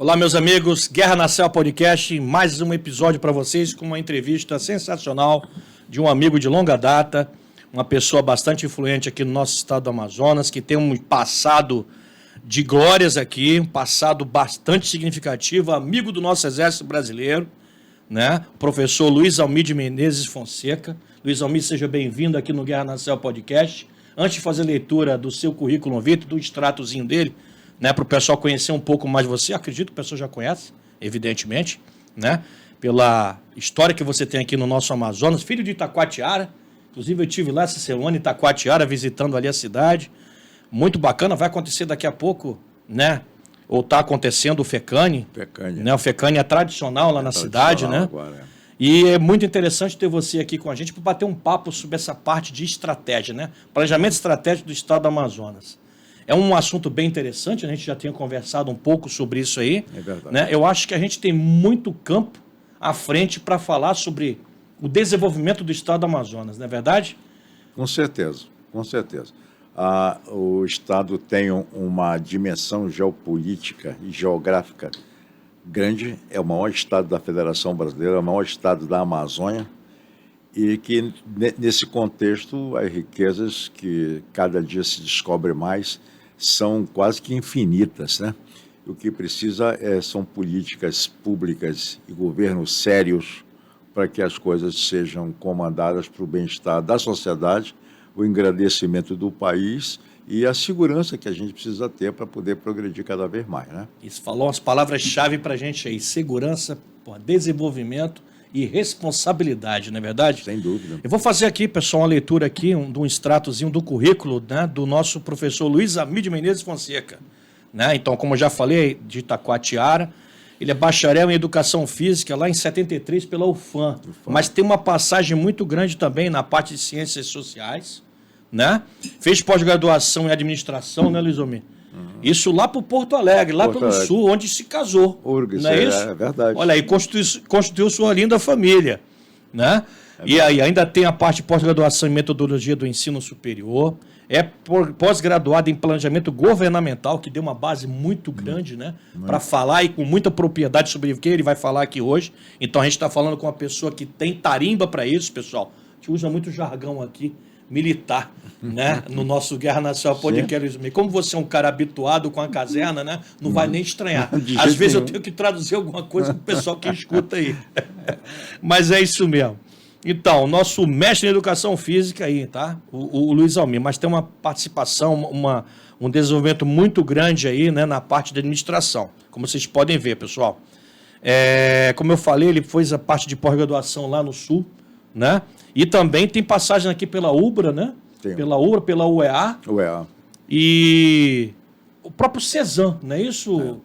Olá, meus amigos, Guerra na Selva Podcast, mais um episódio para vocês com uma entrevista sensacional de um amigo de longa data, uma pessoa bastante influente aqui no nosso estado do Amazonas, que tem um passado de glórias aqui, um passado bastante significativo, amigo do nosso Exército Brasileiro, né? O professor Luiz Almir Menezes Fonseca. Luiz Almir, seja bem-vindo aqui no Guerra na Selva Podcast. Antes de fazer a leitura do seu currículo vitae, do extratozinho dele, né, para o pessoal conhecer um pouco mais de você, acredito que o pessoal já conhece, evidentemente, né, pela história que você tem aqui no nosso Amazonas, filho de Itacoatiara, inclusive eu estive lá essa semana em Itacoatiara, visitando ali a cidade, muito bacana, vai acontecer daqui a pouco, né, ou está acontecendo o FECANI, né, o FECANI é tradicional lá na cidade, né, agora, E é muito interessante ter você aqui com a gente para bater um papo sobre essa parte de estratégia, né, planejamento estratégico do estado do Amazonas. É um assunto bem interessante, a gente já tinha conversado um pouco sobre isso aí. É verdade. Né? Eu acho que a gente tem muito campo à frente para falar sobre o desenvolvimento do estado do Amazonas, não é verdade? Com certeza, com certeza. O estado tem uma dimensão geopolítica e geográfica grande, é o maior estado da Federação Brasileira, é o maior estado da Amazônia, e que, nesse contexto, as riquezas que cada dia se descobre mais são quase que infinitas, né? O que precisa são políticas públicas e governos sérios para que as coisas sejam comandadas para o bem-estar da sociedade, o engrandecimento do país e a segurança que a gente precisa ter para poder progredir cada vez mais, né? Isso, falou umas palavras-chave para a gente aí, segurança, desenvolvimento e responsabilidade, não é verdade? Sem dúvida. Eu vou fazer aqui, pessoal, uma leitura aqui, de um extratozinho do currículo, né, do nosso professor Luiz Almir Menezes Fonseca. Né? Então, como eu já falei, de Itacoatiara, ele é bacharel em Educação Física lá em 73 pela UFAM, mas tem uma passagem muito grande também na parte de Ciências Sociais, né? Fez pós-graduação em Administração, né, Luiz Almir? Isso lá para o Porto Alegre, lá pelo sul, onde se casou. URGS, não é isso? É verdade. Olha aí, constituiu sua linda família. Né? E aí ainda tem a parte de pós-graduação em metodologia do ensino superior, é pós-graduado em planejamento governamental, que deu uma base muito grande, né? Para falar e com muita propriedade sobre o que ele vai falar aqui hoje. Então a gente está falando com uma pessoa que tem tarimba para isso, pessoal. A gente usa muito jargão aqui, militar, né? No nosso Guerra Nacional Podcast. Como você é um cara habituado com a caserna, né? Não vai nem estranhar. Às vezes eu tenho que traduzir alguma coisa para o pessoal que escuta aí. Mas é isso mesmo. Então, nosso mestre em Educação Física aí, tá? O Luiz Almir, mas tem uma participação, um desenvolvimento muito grande aí, né? Na parte de administração, como vocês podem ver, pessoal. Como eu falei, ele fez a parte de pós-graduação lá no Sul, né? E também tem passagem aqui pela UBRA, né? Tem. Pela UBRA, pela UEA. UEA. E o próprio CESAM, não é isso?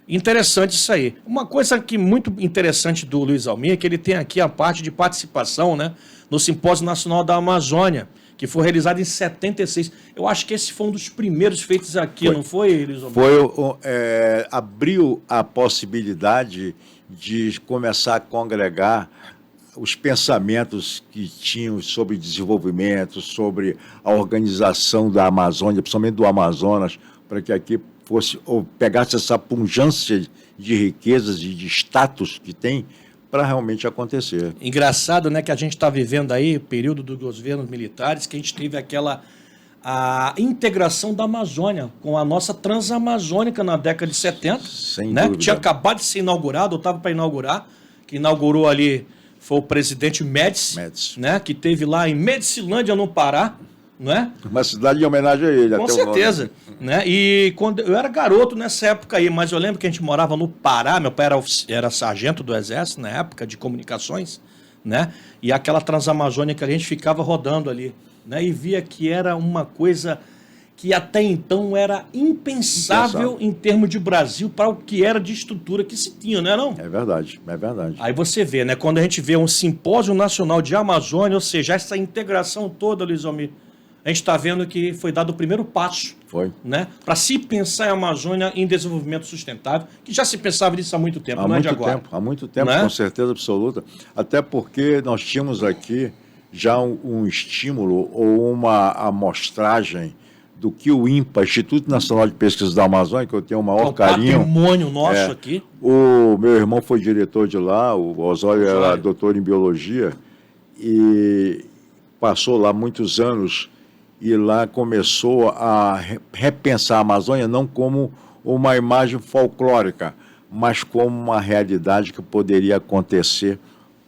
Interessante isso aí. Uma coisa que muito interessante do Luiz Almir é que ele tem aqui a parte de participação, né, no Simpósio Nacional da Amazônia, que foi realizado em 76. Eu acho que esse foi um dos primeiros feitos aqui, não foi, Luiz Almir? Abriu a possibilidade de começar a congregar os pensamentos que tinham sobre desenvolvimento, sobre a organização da Amazônia, principalmente do Amazonas, para que aqui fosse, ou pegasse essa pujança de riquezas e de status que tem para realmente acontecer. Engraçado, né, que a gente está vivendo aí o período dos governos militares, que a gente teve a integração da Amazônia com a nossa Transamazônica na década de 70. Sem né? dúvida. Tinha acabado de ser inaugurado, ou estava para inaugurar, que inaugurou ali foi o presidente Médici, né, que teve lá em Medicilândia, no Pará, não é? Uma cidade de homenagem a ele. Com certeza. Né? E quando eu era garoto nessa época aí, mas eu lembro que a gente morava no Pará, meu pai era sargento do Exército na época de comunicações, né? E aquela Transamazônica a gente ficava rodando ali, né? E via que era uma coisa que até então era impensável em termos de Brasil para o que era de estrutura que se tinha, não é não? É verdade, é verdade. Aí você vê, né? Quando a gente vê um simpósio nacional de Amazônia, ou seja, essa integração toda, Luiz Almir, a gente está vendo que foi dado o primeiro passo. Foi. Né? Para se pensar em Amazônia em desenvolvimento sustentável, que já se pensava nisso há muito tempo, não é de agora. Há muito tempo, com certeza absoluta. Até porque nós tínhamos aqui já um estímulo ou uma amostragem do que o INPA, Instituto Nacional de Pesquisa da Amazônia, que eu tenho o maior carinho. Patrimônio nosso aqui. O meu irmão foi diretor de lá, o Osório era doutor em biologia, e passou lá muitos anos, e lá começou a repensar a Amazônia não como uma imagem folclórica, mas como uma realidade que poderia acontecer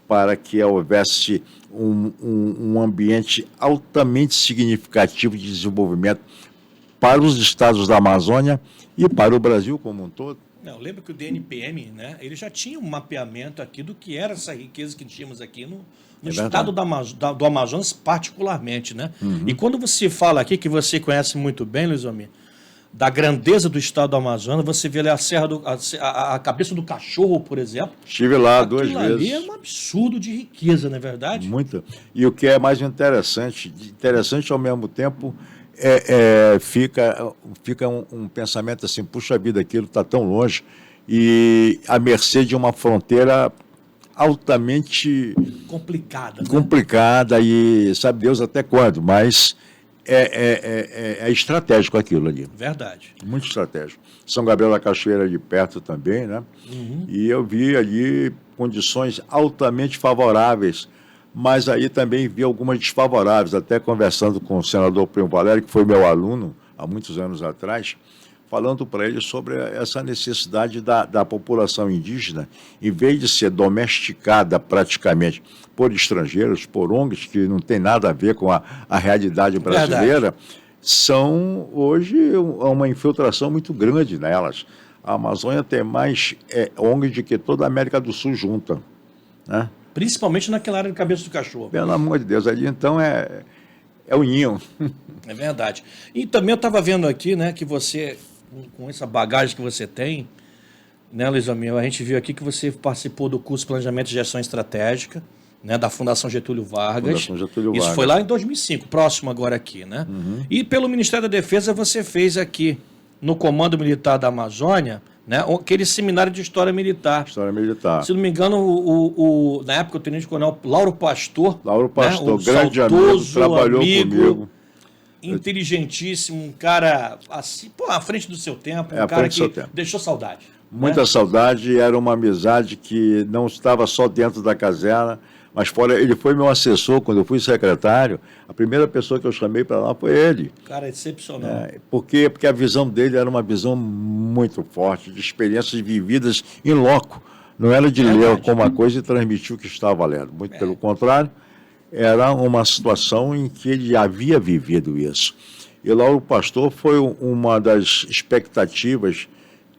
para que houvesse um ambiente altamente significativo de desenvolvimento para os estados da Amazônia e para o Brasil como um todo. Eu lembro que o DNPM, né, ele já tinha um mapeamento aqui do que era essa riqueza que tínhamos aqui no estado do Amazonas particularmente, né? E quando você fala aqui, que você conhece muito bem, Luiz Almir, da grandeza do estado do Amazonas, você vê ali a cabeça do cachorro, por exemplo. Estive lá duas vezes. Ali é um absurdo de riqueza, não é verdade? Muito. E o que é mais interessante ao mesmo tempo, fica um pensamento assim, puxa vida, aquilo está tão longe, e à mercê de uma fronteira altamente complicada, e sabe Deus até quando, mas é estratégico aquilo ali. Verdade. Muito estratégico. São Gabriel da Cachoeira de perto também, né? E eu vi ali condições altamente favoráveis, mas aí também vi algumas desfavoráveis, até conversando com o senador Primo Valério, que foi meu aluno há muitos anos atrás, falando para ele sobre essa necessidade da população indígena, em vez de ser domesticada praticamente por estrangeiros, por ONGs, que não tem nada a ver com a realidade brasileira, são hoje uma infiltração muito grande nelas. A Amazônia tem mais ONGs do que toda a América do Sul junta, né? Principalmente naquela área de cabeça do cachorro. Pelo amor de Deus, ali então é o ninho. É verdade. E também eu estava vendo aqui, né, que você, com essa bagagem que você tem, né, Luiz Almir, a gente viu aqui que você participou do curso de Planejamento e Gestão Estratégica, né, da Fundação Getúlio Vargas. Isso foi lá em 2005, próximo agora aqui, né? E pelo Ministério da Defesa você fez aqui, no Comando Militar da Amazônia, né, aquele seminário de História Militar. História Militar. Se não me engano, na época o tenente-coronel Lauro Pastor, né, grande amigo, trabalhou comigo. Inteligentíssimo, um cara assim, à frente do seu tempo, um cara que deixou saudade. Muita saudade, era uma amizade que não estava só dentro da caserna, mas fora. Ele foi meu assessor quando eu fui secretário. A primeira pessoa que eu chamei para lá foi ele. Cara, excepcional. Porque a visão dele era uma visão muito forte, de experiências vividas em loco. Não era de ler alguma coisa e transmitir o que estava lendo. Muito pelo contrário, era uma situação em que ele havia vivido isso. E Lauro Pastor foi uma das expectativas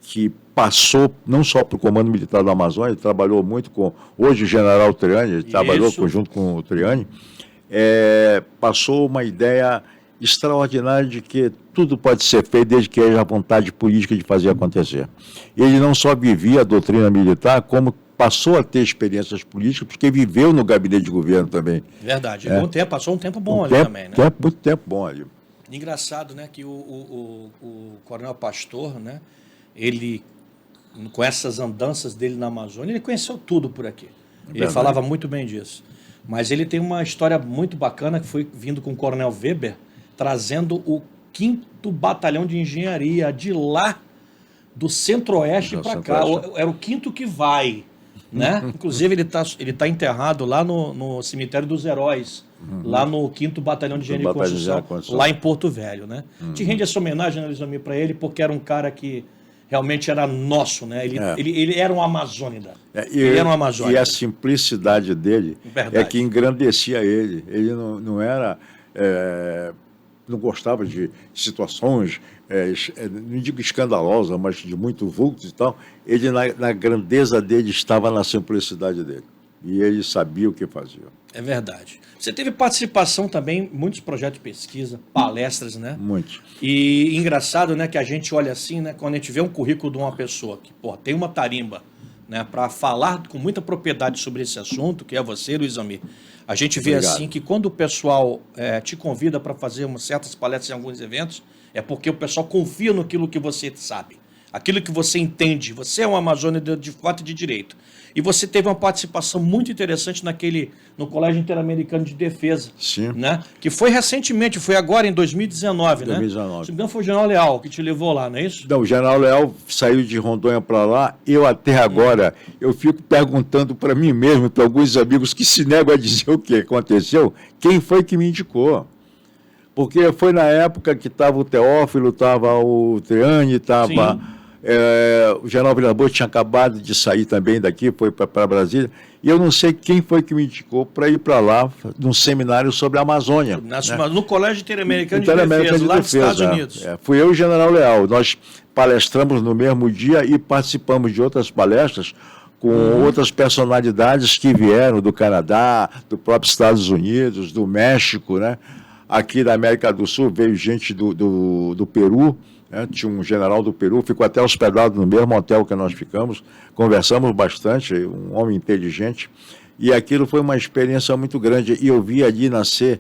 que passou não só para o Comando Militar da Amazônia, ele trabalhou muito com, hoje o general Triani, ele trabalhou junto com o Triani, passou uma ideia extraordinária de que tudo pode ser feito desde que haja vontade política de fazer acontecer. Ele não só vivia a doutrina militar, como passou a ter experiências políticas, porque viveu no gabinete de governo também. Verdade, passou um tempo bom ali também, né? Muito tempo bom ali. Engraçado, né, que o Coronel Pastor, né, ele, com essas andanças dele na Amazônia, ele conheceu tudo por aqui. Ele falava muito bem disso. Mas ele tem uma história muito bacana, que foi vindo com o Coronel Weber, trazendo o 5º Batalhão de Engenharia de lá, do Centro-Oeste para cá. Era o 5º que vai, né? Inclusive, ele tá enterrado lá no Cemitério dos Heróis, lá no 5º Batalhão de Engenharia e Construção, lá em Porto Velho, né? Te rende essa homenagem, né, Luiz Almir, para ele, porque era um cara que realmente era nosso, né? Ele era um amazônida. Ele era um amazônida. E a simplicidade dele é que engrandecia ele. Ele não era... não gostava de situações, não digo escandalosas, mas de muito vulto e tal. Ele, na grandeza dele, estava na simplicidade dele. E ele sabia o que fazia. É verdade. Você teve participação também em muitos projetos de pesquisa, palestras, né? Muitos. E engraçado, né, que a gente olha assim, né, quando a gente vê um currículo de uma pessoa que, tem uma tarimba, né, para falar com muita propriedade sobre esse assunto, que é você, Luiz Almir. A gente vê assim que quando o pessoal te convida para fazer certas palestras em alguns eventos, é porque o pessoal confia naquilo que você sabe. aquilo que você entende, você é um amazônico de fato e de direito. E você teve uma participação muito interessante no Colégio Interamericano de Defesa. Sim. Né? Que foi recentemente, foi agora em 2019, 2019. né? Se não me engano, foi o General Leal que te levou lá, não é isso? Não, o General Leal saiu de Rondônia para lá. Eu até agora, eu fico perguntando para mim mesmo, para alguns amigos que se negam a dizer o que aconteceu, quem foi que me indicou. Porque foi na época que estava o Teófilo, estava o Triane, estava... o General Vilas Boas tinha acabado de sair também daqui, foi para Brasília, e eu não sei quem foi que me indicou para ir para lá, num seminário sobre a Amazônia. No Colégio Interamericano de Defesa, lá dos Estados Unidos. Fui eu e o General Leal. Nós palestramos no mesmo dia e participamos de outras palestras com outras personalidades que vieram do Canadá, do próprio Estados Unidos, do México, né? Aqui da América do Sul veio gente do Peru, né? Tinha um general do Peru, ficou até hospedado no mesmo hotel que nós ficamos, conversamos bastante, um homem inteligente, e aquilo foi uma experiência muito grande, e eu vi ali nascer,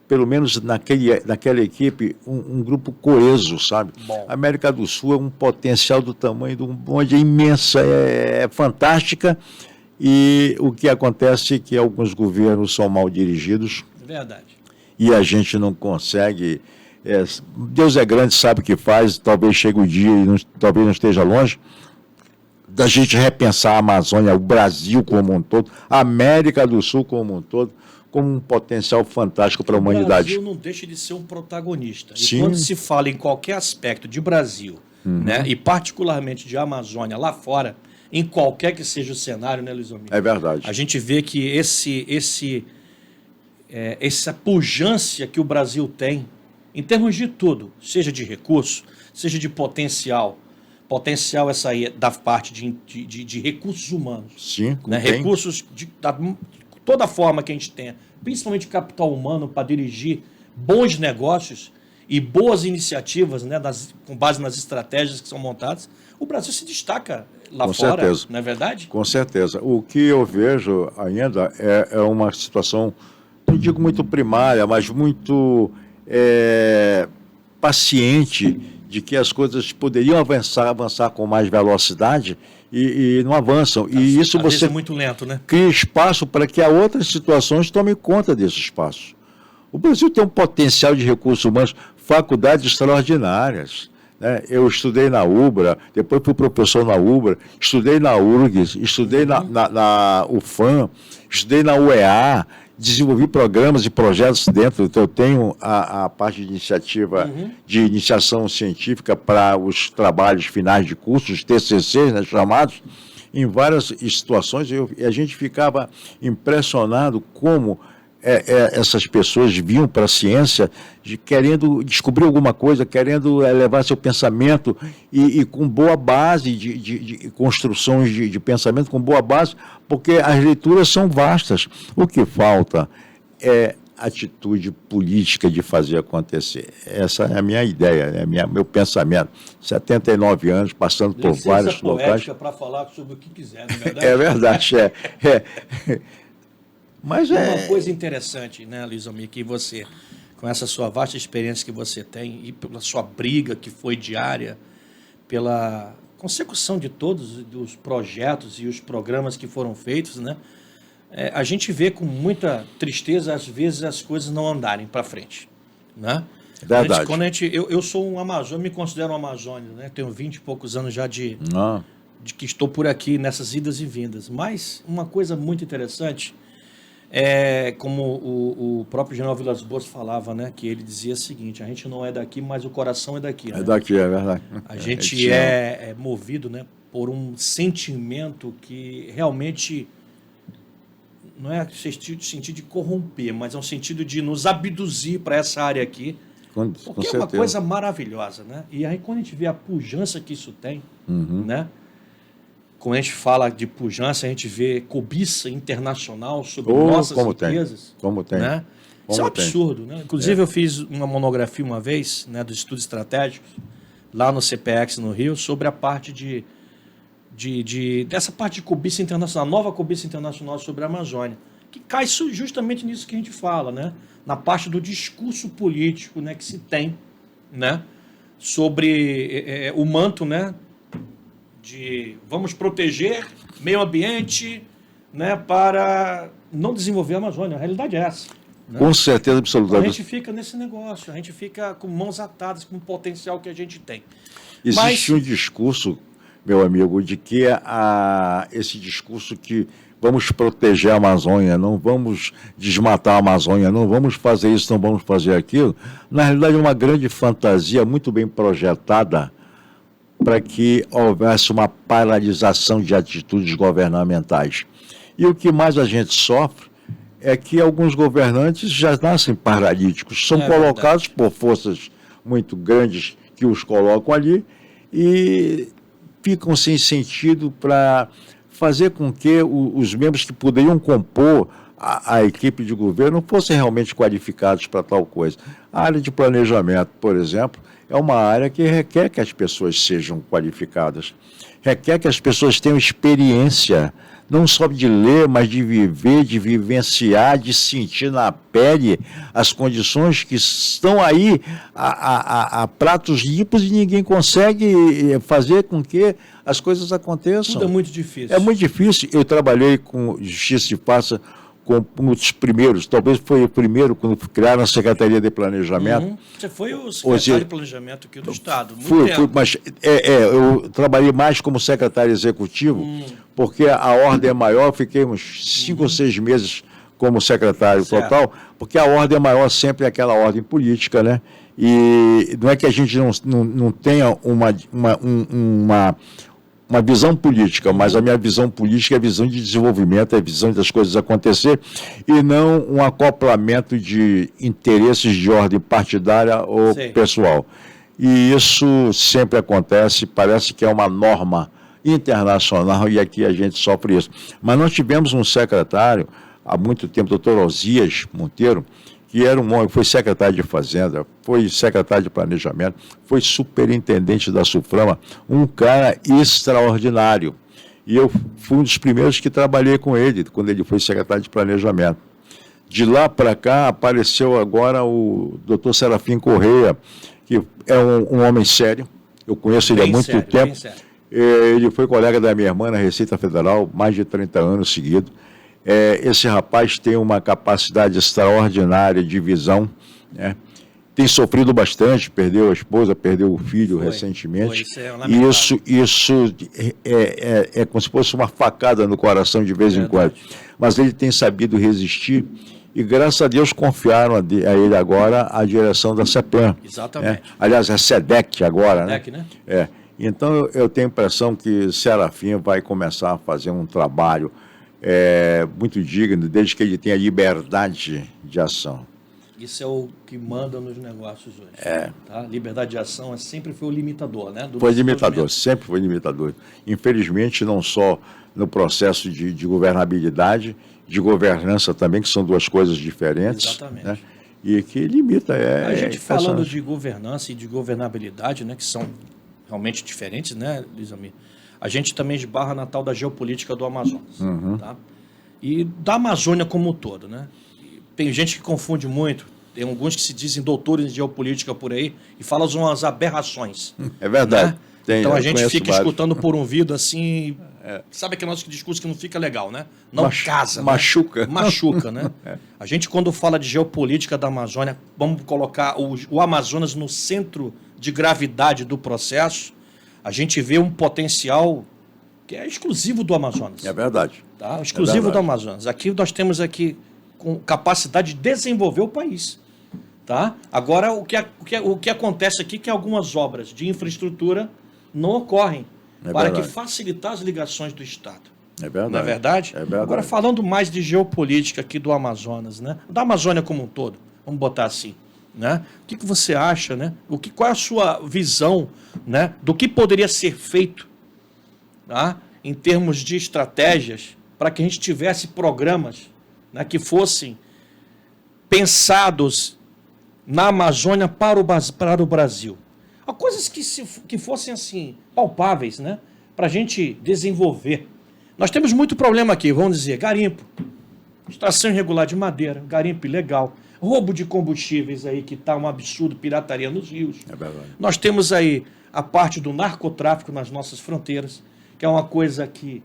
pelo menos naquela equipe, um grupo coeso, sabe? Bom. A América do Sul é um potencial do tamanho de um bonde, é imensa, é fantástica, e o que acontece é que alguns governos são mal dirigidos. Verdade. E a gente não consegue... Deus é grande, sabe o que faz, talvez chegue o dia e talvez não esteja longe, da gente repensar a Amazônia, o Brasil como um todo, a América do Sul como um todo, como um potencial fantástico para a humanidade. O Brasil não deixa de ser um protagonista. Sim. E quando se fala em qualquer aspecto de Brasil, né, e particularmente de Amazônia lá fora, em qualquer que seja o cenário, né, Luiz Omir? É verdade. A gente vê que essa pujança que o Brasil tem, em termos de tudo, seja de recurso, seja de potencial essa aí da parte de recursos humanos. Sim, né? Recursos de toda forma que a gente tenha, principalmente capital humano para dirigir bons negócios e boas iniciativas, né, com base nas estratégias que são montadas, o Brasil se destaca lá fora, certeza. Não é verdade? Com certeza. O que eu vejo ainda é uma situação, não digo muito primária, mas muito paciente, de que as coisas poderiam avançar com mais velocidade e não avançam. E isso você é muito lento, né? Cria espaço para que outras situações tomem conta desse espaço. O Brasil tem um potencial de recursos humanos, faculdades extraordinárias. Né? Eu estudei na UBRA, depois fui professor na UBRA, estudei na URGS, estudei na UFAM, estudei na UEA, desenvolvi programas e projetos dentro. Então, eu tenho a parte de iniciativa, de iniciação científica para os trabalhos finais de cursos, TCCs, né, chamados, em várias situações, e a gente ficava impressionado como essas pessoas vinham para a ciência querendo descobrir alguma coisa, querendo levar seu pensamento e com boa base de construções de pensamento, com boa base, porque as leituras são vastas. O que falta é atitude política de fazer acontecer. Essa é a minha ideia, né? Meu pensamento. 79 anos, passando por vários locais. Para falar sobre o que quiser, não é verdade? É verdade, Mas uma coisa interessante, né, Luiz Omir, que você, com essa sua vasta experiência que você tem, e pela sua briga que foi diária, pela consecução de todos os projetos e os programas que foram feitos, né, a gente vê com muita tristeza, às vezes, as coisas não andarem para frente. Né? Verdade. Eu sou um amazônico, me considero um amazônico, né? Tenho 20 e poucos anos já de que estou por aqui nessas idas e vindas. Mas uma coisa muito interessante... como o próprio General Vilas Boas falava, né, que ele dizia o seguinte: a gente não é daqui, mas o coração é daqui. Né? É daqui, é verdade. A gente é movido, né, por um sentimento que realmente não é sentido de corromper, mas é um sentido de nos abduzir para essa área aqui, porque é uma coisa maravilhosa. Né? E aí quando a gente vê a pujança que isso tem, né? Quando a gente fala de pujança, a gente vê cobiça internacional sobre nossas riquezas. Como tem. Né? Isso é um absurdo. Né? Inclusive, eu fiz uma monografia uma vez, né, dos estudos estratégicos, lá no CPX, no Rio, sobre a parte dessa parte de cobiça internacional, nova cobiça internacional sobre a Amazônia, que cai justamente nisso que a gente fala, né? Na parte do discurso político, né, que se tem, né, sobre o manto, né, de vamos proteger meio ambiente, né, para não desenvolver a Amazônia. A realidade é essa. Né? Com certeza absoluta. A gente fica nesse negócio, a gente fica com mãos atadas com o potencial que a gente tem. Existe um discurso, meu amigo, de que esse discurso que vamos proteger a Amazônia, não vamos desmatar a Amazônia, não vamos fazer isso, não vamos fazer aquilo, na realidade é uma grande fantasia muito bem projetada para que houvesse uma paralisação de atitudes governamentais. E o que mais a gente sofre é que alguns governantes já nascem paralíticos, são colocados por forças muito grandes que os colocam ali e ficam sem sentido para fazer com que os membros que poderiam compor a equipe de governo fossem realmente qualificados para tal coisa. A área de planejamento, por exemplo, é uma área que requer que as pessoas sejam qualificadas, requer que as pessoas tenham experiência, não só de ler, mas de viver, de vivenciar, de sentir na pele as condições que estão aí a pratos limpos e ninguém consegue fazer com que as coisas aconteçam. Tudo é muito difícil. É muito difícil. Eu trabalhei com Justiça de Passa como um dos primeiros, talvez foi o primeiro quando criaram a Secretaria de Planejamento. Você foi o secretário de Planejamento aqui do Estado. Fui, mas eu trabalhei mais como secretário executivo, porque a ordem é maior, fiquei uns 5 ou 6 meses como secretário total, porque a ordem é maior sempre é aquela ordem política, né? E não é que a gente não tenha uma visão política, mas a minha visão política é a visão de desenvolvimento, é a visão das coisas acontecer e não um acoplamento de interesses de ordem partidária ou pessoal. E isso sempre acontece, parece que é uma norma internacional e aqui a gente sofre isso. Mas nós tivemos um secretário, há muito tempo, doutor Osias Monteiro, que era um homem, foi secretário de Fazenda, foi secretário de Planejamento, foi superintendente da SUFRAMA, um cara extraordinário. E eu fui um dos primeiros que trabalhei com ele, quando ele foi secretário de Planejamento. De lá para cá, apareceu agora o doutor Serafim Correia, que é um homem sério, eu conheço ele há muito tempo. Ele foi colega da minha irmã na Receita Federal, mais de 30 anos seguidos. Esse rapaz tem uma capacidade extraordinária de visão, tem sofrido bastante, perdeu a esposa, perdeu o filho recentemente. Isso é como se fosse uma facada no coração de vez em quando. Mas ele tem sabido resistir e, graças a Deus, confiaram a ele agora a direção da CEPLAN. Exatamente. Aliás, é SEDEC agora, SEDEC, né? Então, eu tenho a impressão que Serafim vai começar a fazer um trabalho muito digno, desde que ele tenha liberdade de ação. Isso é o que manda nos negócios hoje. Tá? Liberdade de ação sempre foi o limitador, né? Foi limitador, sempre foi limitador. Infelizmente, não só no processo de governabilidade, de governança também, que são duas coisas diferentes. Exatamente. Né? E que limita. A gente falando de governança e de governabilidade, né, que são realmente diferentes, né, Luiz Amir? A gente também esbarra na tal da geopolítica do Amazonas. Tá? E da Amazônia como um todo. Né? Tem gente que confunde muito, tem alguns que se dizem doutores em geopolítica por aí e falam umas aberrações. É verdade. Né? Então a gente fica escutando por um ouvido assim, sabe aquele nosso discurso que não fica legal, né? Não casa. Machuca. Né? Machuca, né? A gente quando fala de geopolítica da Amazônia, vamos colocar o Amazonas no centro de gravidade do processo, a gente vê um potencial que é exclusivo do Amazonas. É verdade. Tá? Exclusivo do Amazonas. Aqui nós temos aqui com capacidade de desenvolver o país. Tá? Agora, o que acontece aqui é que algumas obras de infraestrutura não ocorrem para que facilitar as ligações do Estado. É verdade. Não é verdade? É verdade. Agora, falando mais de geopolítica aqui do Amazonas, né? Da Amazônia como um todo, vamos botar assim. Né? O que você acha, né? Qual é a sua visão, né, do que poderia ser feito, tá, em termos de estratégias para que a gente tivesse programas, né, que fossem pensados na Amazônia para o Brasil? Coisas que fossem assim, palpáveis, né, para a gente desenvolver. Nós temos muito problema aqui, vamos dizer, garimpo, extração irregular de madeira, garimpo ilegal, roubo de combustíveis aí, que está um absurdo, pirataria nos rios. É verdade. Nós temos aí a parte do narcotráfico nas nossas fronteiras. que é uma coisa que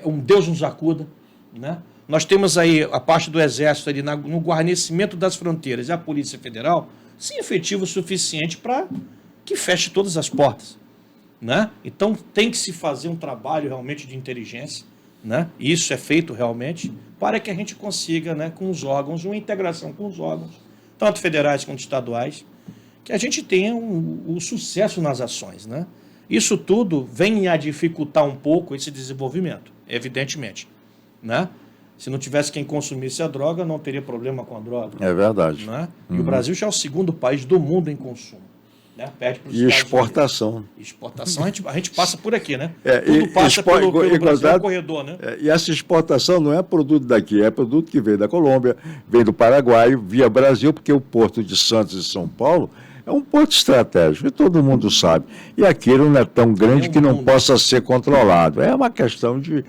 um Deus nos acuda, né? Nós temos aí a parte do Exército ali no guarnecimento das fronteiras e a Polícia Federal sem efetivo suficiente para que feche todas as portas, né? Então tem que se fazer um trabalho realmente de inteligência, né? E isso é feito realmente para que a gente consiga, né, com os órgãos, uma integração com os órgãos, tanto federais quanto estaduais, que a gente tenha um sucesso nas ações, né? Isso tudo vem a dificultar um pouco esse desenvolvimento, evidentemente, né? Se não tivesse quem consumisse a droga, não teria problema com a droga. É verdade. Né? E o Brasil já é o segundo país do mundo em consumo. Né? Perde para os E Estados exportação. Unidos. Exportação, a gente passa por aqui, né? É, Tudo passa pelo Brasil, é um corredor, né? E essa exportação não é produto daqui, é produto que vem da Colômbia, vem do Paraguai, via Brasil, porque o Porto de Santos e São Paulo é um porto estratégico, e todo mundo sabe. E aquilo não é tão grande que não possa ser controlado. É uma questão de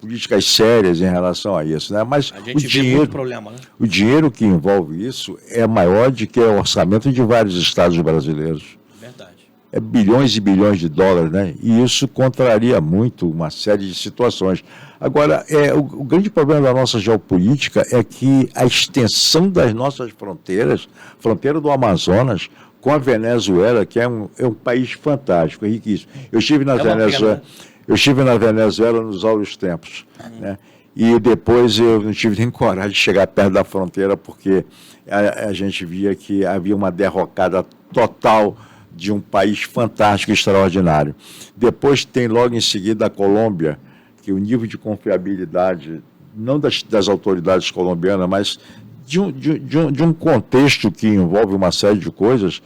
políticas sérias em relação a isso, né? Mas a gente vê muito problema, né? O dinheiro que envolve isso é maior do que o orçamento de vários estados brasileiros. Verdade. É bilhões e bilhões de dólares, né? E isso contraria muito uma série de situações. Agora, o grande problema da nossa geopolítica é que a extensão das nossas fronteiras, fronteira do Amazonas, com a Venezuela, que é um país fantástico, riquíssimo. Eu estive na Venezuela. Eu estive na Venezuela nos áureos tempos, né? E depois eu não tive nem coragem de chegar perto da fronteira, porque a gente via que havia uma derrocada total de um país fantástico, extraordinário. Depois tem logo em seguida a Colômbia, que o nível de confiabilidade, não das autoridades colombianas, mas de um contexto que envolve uma série de coisas,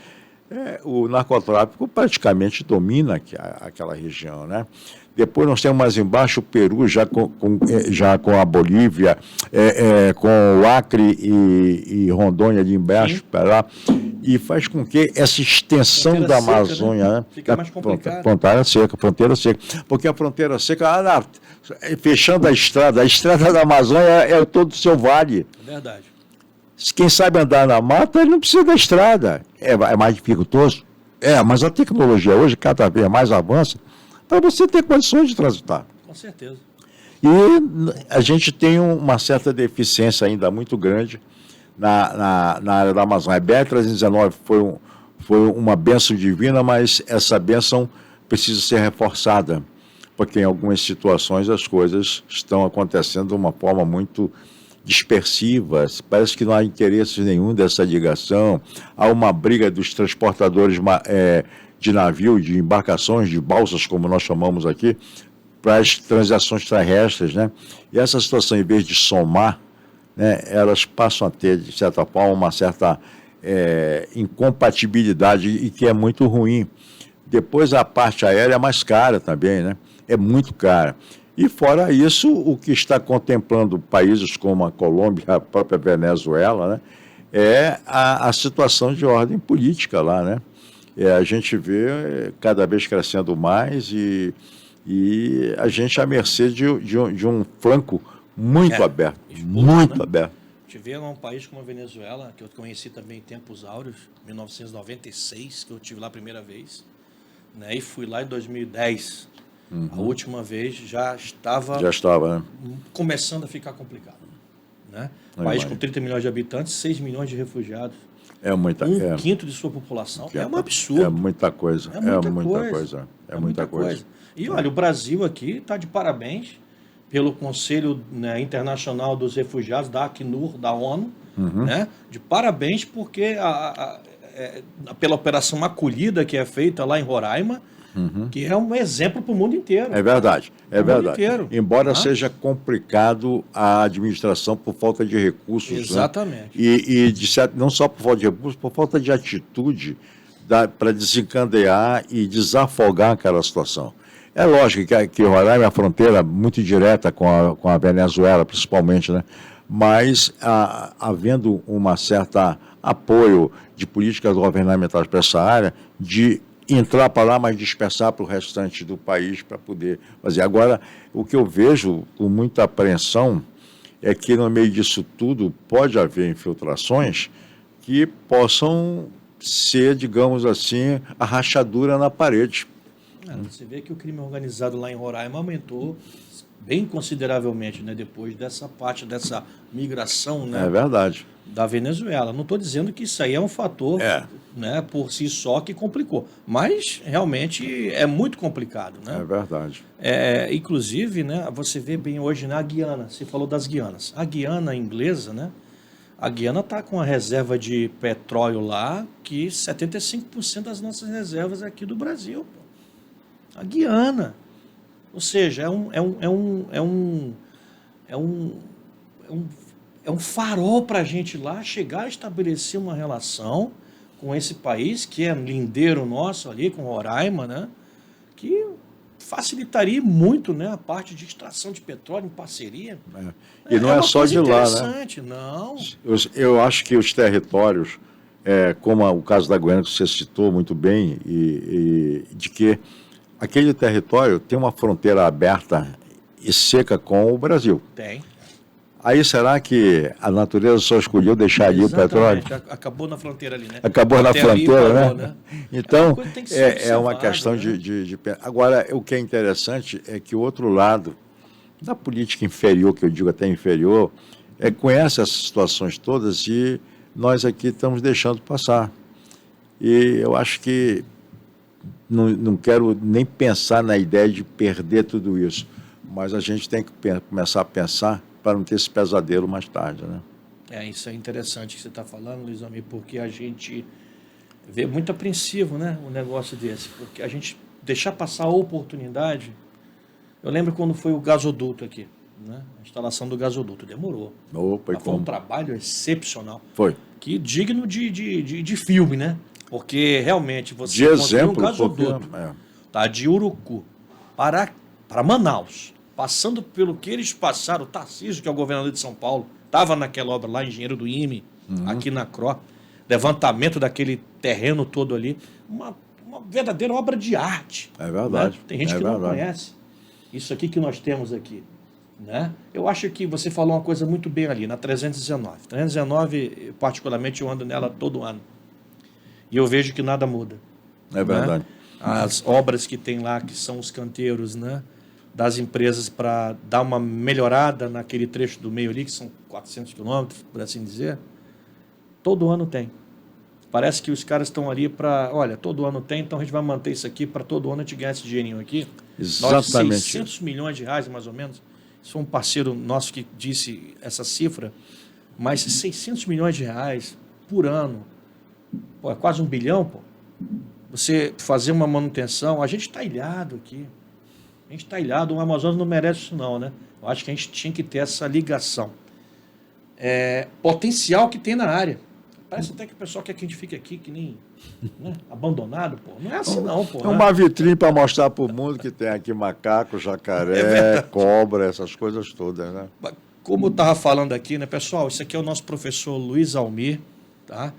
o narcotráfico praticamente domina aquela região, né? Depois nós temos mais embaixo o Peru, já com a Bolívia, com o Acre e Rondônia ali embaixo, para lá, e faz com que essa extensão da Amazônia, né? Fica mais complicado. Fronteira seca, porque a fronteira seca, fechando a estrada da Amazônia é todo o seu vale. É verdade. Quem sabe andar na mata, ele não precisa da estrada. É mais dificultoso? Mas a tecnologia hoje cada vez mais avança para você ter condições de transitar. Com certeza. E a gente tem uma certa deficiência ainda muito grande na área da Amazônia. A BR-319 foi uma bênção divina, mas essa bênção precisa ser reforçada, porque em algumas situações as coisas estão acontecendo de uma forma muito dispersiva, parece que não há interesse nenhum dessa ligação, há uma briga dos transportadores de navio, de embarcações, de balsas, como nós chamamos aqui, para as transações terrestres, né? E essa situação, em vez de somar, né, elas passam a ter, de certa forma, uma certa incompatibilidade, e que é muito ruim. Depois a parte aérea é mais cara também, né? É muito cara. E fora isso, o que está contemplando países como a Colômbia, a própria Venezuela, né, é a situação de ordem política lá, né? A gente vê cada vez crescendo mais e a gente à mercê de um flanco muito aberto, muito aberto. A gente vê um país como a Venezuela, que eu conheci também em tempos áureos, 1996, que eu estive lá a primeira vez, né, e fui lá em 2010. A última vez já estava né? Começando a ficar complicado, né? País com 30 milhões de habitantes, 6 milhões de refugiados. Um quinto de sua população. É um absurdo. É muita coisa. É muita coisa. E olha, o Brasil aqui está de parabéns pelo Conselho, né, Internacional dos Refugiados, da Acnur, da ONU, né? De parabéns porque pela operação acolhida que é feita lá em Roraima, que é um exemplo para o mundo inteiro. É verdade, é verdade. Embora seja complicado a administração por falta de recursos. Exatamente. Né? Não só por falta de recursos, por falta de atitude para desencadear e desafogar aquela situação. É lógico que Roraima é a fronteira muito direta com a Venezuela, principalmente, né? Mas havendo uma certa apoio de políticas governamentais para essa área, de entrar para lá, mas dispersar para o restante do país para poder fazer. Agora, o que eu vejo com muita apreensão é que no meio disso tudo pode haver infiltrações que possam ser, digamos assim, a rachadura na parede. Você vê que o crime organizado lá em Roraima aumentou bem consideravelmente, né, depois dessa migração, né, É verdade. da Venezuela. Não estou dizendo que isso aí é um fator, né, por si só que complicou, mas realmente é muito complicado, né? É verdade. Inclusive, né, você vê bem hoje na Guiana, você falou das Guianas. A Guiana inglesa, né, a Guiana está com a reserva de petróleo lá, que 75% das nossas reservas é aqui do Brasil, pô. A Guiana. Ou seja, é um farol para a gente lá chegar a estabelecer uma relação com esse país, que é lindeiro nosso ali, com Roraima, né? Que facilitaria muito, né, a parte de extração de petróleo em parceria. E não é só de lá, né? Não. Eu acho que os territórios, como o caso da Guiana, que você citou muito bem, e de que aquele território tem uma fronteira aberta e seca com o Brasil. Tem. Aí será que a natureza só escolheu deixar ali o petróleo? Acabou na fronteira ali, né? Acabou na fronteira, parou, né? Então, é uma observada, questão né? de... Agora, o que é interessante é que o outro lado da política inferior, que eu digo até inferior, conhece essas situações todas e nós aqui estamos deixando passar. E eu acho que não quero nem pensar na ideia de perder tudo isso, mas a gente tem que começar a pensar para não ter esse pesadelo mais tarde, né? Isso é interessante que você está falando, Luiz Almir, porque a gente vê muito apreensivo, né, um negócio desse, porque a gente deixar passar a oportunidade. Eu lembro quando foi o gasoduto aqui, né? A instalação do gasoduto demorou. Opa, foi um trabalho excepcional. Foi. Que digno de filme, né? Porque realmente você de exemplo, um gasoduto, tá, de Urucu para Manaus, passando pelo que eles passaram. O Tarcísio, que é o governador de São Paulo, estava naquela obra lá, engenheiro do IME, aqui na CRO, levantamento daquele terreno todo ali, uma verdadeira obra de arte. É verdade. Né? Tem gente que não conhece isso aqui que nós temos aqui. Né? Eu acho que você falou uma coisa muito bem ali, na 319. 319, particularmente, eu ando nela todo ano. E eu vejo que nada muda. É verdade. Né? As obras que tem lá, que são os canteiros, né, das empresas para dar uma melhorada naquele trecho do meio ali, que são 400 quilômetros, por assim dizer, todo ano tem. Parece que os caras estão ali para, olha, todo ano tem, então a gente vai manter isso aqui para todo ano a gente ganhar esse dinheirinho aqui. Exatamente. 600 milhões de reais, mais ou menos. Isso foi um parceiro nosso que disse essa cifra, mas 600 milhões de reais por ano, pô, é quase 1 bilhão, pô. Você fazer uma manutenção, a gente está ilhado aqui. A gente está ilhado, o Amazonas não merece isso não, né? Eu acho que a gente tinha que ter essa ligação. Potencial que tem na área. Parece até que o pessoal quer que a gente fique aqui que nem, né, abandonado, pô. Não é assim não, pô. É uma vitrine para mostrar para o mundo que tem aqui macaco, jacaré, cobra, essas coisas todas, né? Como eu estava falando aqui, né, pessoal, esse aqui é o nosso professor Luiz Almir, tá?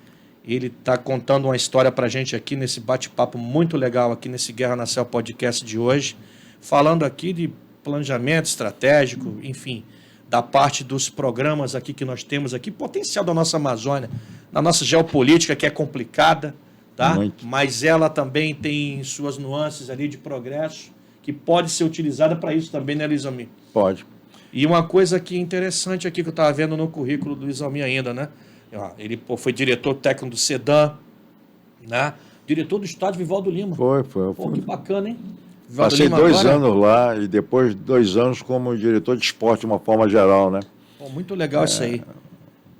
Ele está contando uma história para a gente aqui nesse bate-papo muito legal aqui nesse Guerra na Selva podcast de hoje, falando aqui de planejamento estratégico, enfim, da parte dos programas aqui que nós temos aqui, potencial da nossa Amazônia, na nossa geopolítica que é complicada, tá? Muito. Mas ela também tem suas nuances ali de progresso, que pode ser utilizada para isso também, né, Luiz Almir? Pode. E uma coisa que interessante aqui que eu estava vendo no currículo do Luiz Almir ainda, né? Ele foi diretor técnico do SEDAM, né? Diretor do estádio Vivaldo Lima. Foi. Pô, que bacana, hein? Vivaldo Passei Lima 2 anos lá e depois 2 anos como diretor de esporte de uma forma geral, né? Pô, muito legal isso aí.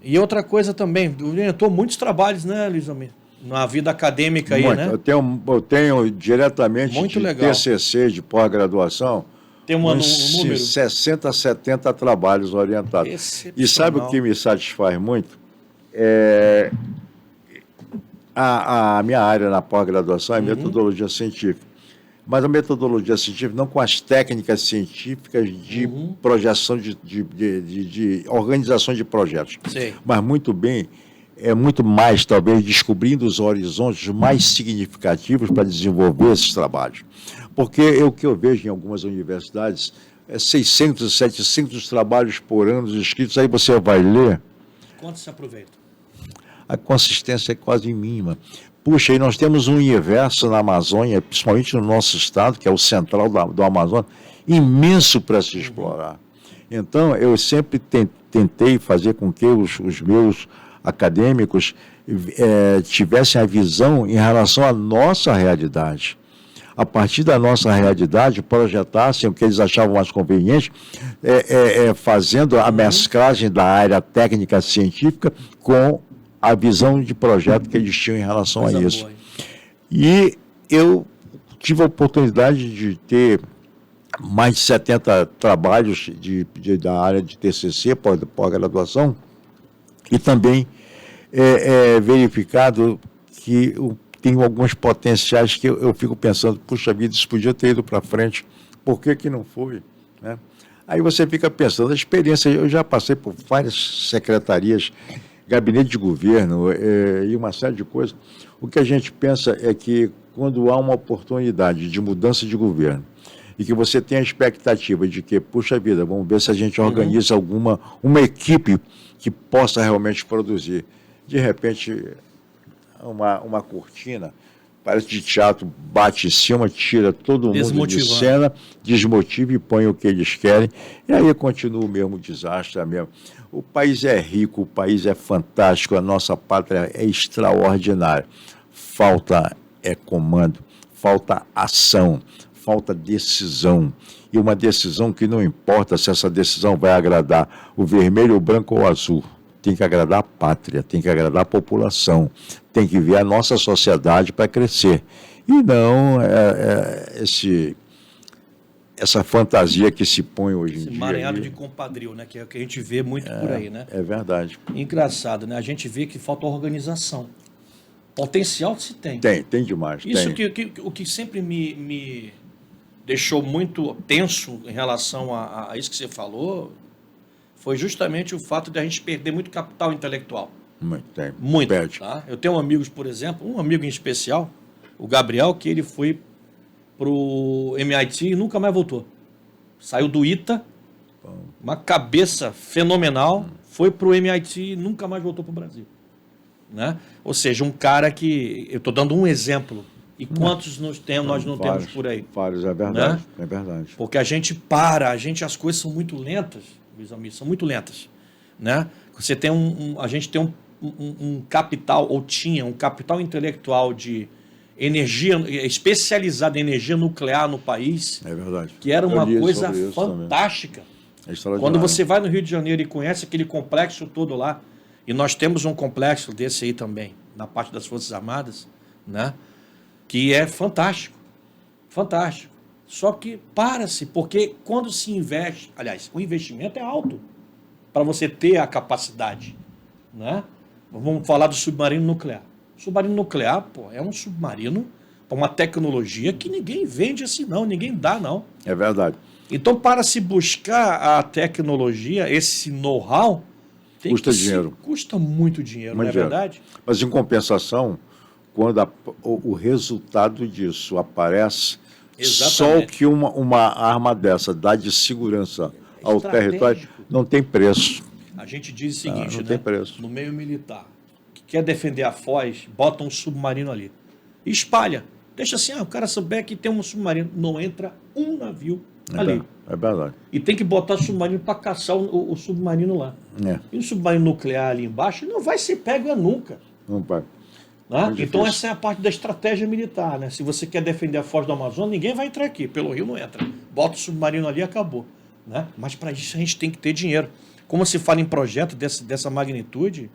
E outra coisa também, orientou muitos trabalhos, né, Luiz Almir? Na vida acadêmica aí, né? Eu tenho diretamente muito de legal. TCC, de pós-graduação, tem um número? 60, 70 trabalhos orientados. E sabe o que me satisfaz muito? A minha área na pós-graduação é metodologia científica. Mas a metodologia científica não com as técnicas científicas de projeção, de organização de projetos. Sim. Mas muito bem, muito mais, talvez, descobrindo os horizontes mais significativos para desenvolver esses trabalhos. Porque o que eu vejo em algumas universidades 600, 700 trabalhos por ano escritos, aí você vai ler. Quanto se aproveita? A consistência é quase mínima. Puxa, e nós temos um universo na Amazônia, principalmente no nosso estado, que é o central do Amazonas, imenso para se explorar. Então, eu sempre tentei fazer com que os meus acadêmicos tivessem a visão em relação à nossa realidade. A partir da nossa realidade, projetassem o que eles achavam mais conveniente, fazendo a mesclagem da área técnica científica com a visão de projeto que eles tinham em relação a isso. Boa. E eu tive a oportunidade de ter mais de 70 trabalhos da área de TCC, pós-graduação, e também verificado que tenho alguns potenciais que eu fico pensando, puxa vida, isso podia ter ido para frente, por que não foi? Né? Aí você fica pensando, a experiência, eu já passei por várias secretarias, gabinete de governo e uma série de coisas. O que a gente pensa é que quando há uma oportunidade de mudança de governo e que você tem a expectativa de que, puxa vida, vamos ver se a gente organiza uma equipe que possa realmente produzir. De repente, uma cortina, parece de teatro, bate em cima, tira todo mundo de cena, desmotiva e põe o que eles querem, e aí continua o mesmo desastre. O país é rico, o país é fantástico, a nossa pátria é extraordinária. Falta comando, falta ação, falta decisão. E uma decisão que não importa se essa decisão vai agradar o vermelho, o branco ou o azul. Tem que agradar a pátria, tem que agradar a população, tem que ver a nossa sociedade para crescer. E não essa fantasia que se põe hoje em dia. Esse emaranhado de compadrio, né? Que é o que a gente vê muito por aí, né? É verdade. Engraçado, né? A gente vê que falta organização. Potencial se tem. Tem demais. Isso o que sempre me deixou muito tenso em relação a isso que você falou foi justamente o fato de a gente perder muito capital intelectual. Muito. Tá? Eu tenho amigos, por exemplo, um amigo em especial, o Gabriel, que ele foi para o MIT e nunca mais voltou. Saiu do ITA, uma cabeça fenomenal, foi para o MIT e nunca mais voltou para o Brasil. Né? Ou seja, um cara que... Eu estou dando um exemplo. E quantos nós não temos por aí? Vários, é verdade. Né? É verdade. Porque as coisas são muito lentas, meus amigos, são muito lentas. Né? Você tem a gente tem um capital, ou tinha um capital intelectual de energia, especializado em energia nuclear no país. É verdade. Que era uma coisa fantástica. Quando você vai no Rio de Janeiro e conhece aquele complexo todo lá, e nós temos um complexo desse aí também, na parte das Forças Armadas, né? Que é fantástico. Fantástico. Só que para-se, porque quando se investe, aliás, o investimento é alto para você ter a capacidade, né? Vamos falar do submarino nuclear. O submarino nuclear, é um submarino para uma tecnologia que ninguém vende assim não, ninguém dá não. É verdade. Então, para se buscar a tecnologia, esse know-how, custa dinheiro. Custa muito dinheiro, não é verdade? Mas, em compensação, quando o resultado disso aparece, só o que uma arma dessa dá de segurança ao território não tem preço. A gente diz o seguinte, não tem preço. No meio militar, que quer defender a Foz, bota um submarino ali. E espalha. Deixa assim, o cara souber que tem um submarino. Não entra um navio ali. É verdade. E tem que botar o submarino para caçar o submarino lá. E o submarino nuclear ali embaixo não vai ser pego nunca. Não vai. Né? Então essa é a parte da estratégia militar. Né? Se você quer defender a Foz do Amazonas, ninguém vai entrar aqui. Pelo rio não entra. Bota o submarino ali e acabou. Né? Mas para isso a gente tem que ter dinheiro. Como se fala em projeto dessa magnitude,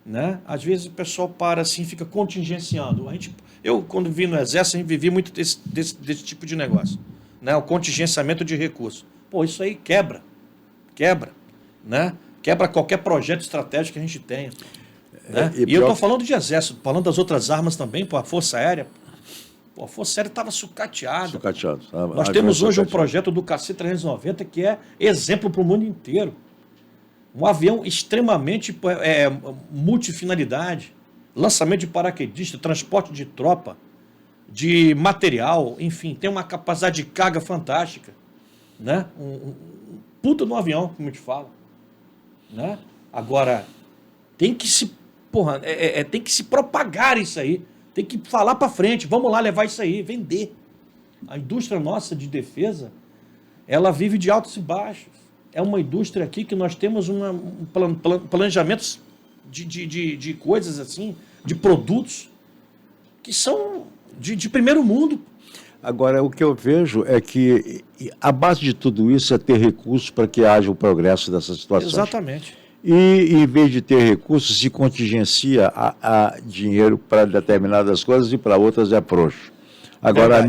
né? Às vezes o pessoal para assim, fica contingenciando. Eu, quando vim no Exército, a gente vivia muito desse tipo de negócio. Né? O contingenciamento de recursos. Isso aí quebra. Né? Quebra qualquer projeto estratégico que a gente tenha. Né? E eu estou falando de Exército, falando das outras armas também, a Força Aérea. A Força Aérea estava sucateada. Nós temos hoje um projeto do KC-390 que é exemplo para o mundo inteiro. Um avião extremamente multifinalidade, lançamento de paraquedista, transporte de tropa, de material, enfim, tem uma capacidade de carga fantástica. Né? Um puta no avião, como a gente fala. Né? Agora, tem que se propagar isso aí, Tem que falar para frente, vamos lá levar isso aí, vender. A indústria nossa de defesa, ela vive de altos e baixos. É uma indústria aqui que nós temos planejamentos de coisas assim, de produtos que são de primeiro mundo. Agora, o que eu vejo é que a base de tudo isso é ter recursos para que haja o progresso dessas situações. Exatamente. E, em vez de ter recursos, se contingencia a dinheiro para determinadas coisas e para outras é frouxo. Agora,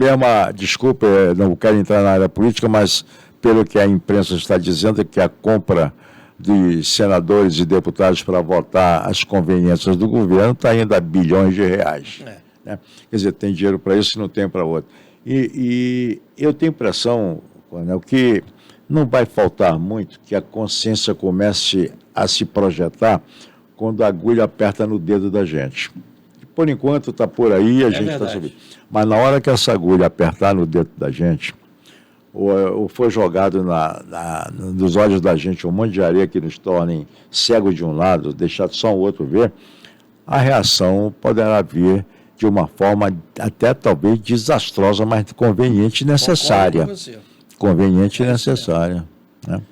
desculpa, não quero entrar na área política, mas pelo que a imprensa está dizendo, é que a compra de senadores e deputados para votar as conveniências do governo está indo a bilhões de reais. Né? Quer dizer, tem dinheiro para isso e não tem para outro. E eu tenho a impressão, Coronel, que não vai faltar muito que a consciência comece a se projetar quando a agulha aperta no dedo da gente. Por enquanto está por aí, a gente está subindo. Mas na hora que essa agulha apertar no dedo da gente, ou for jogado nos olhos da gente um monte de areia que nos tornem cegos de um lado, deixar só o outro ver, a reação poderá vir de uma forma até talvez desastrosa, mas conveniente e necessária. Conveniente e necessária. Né?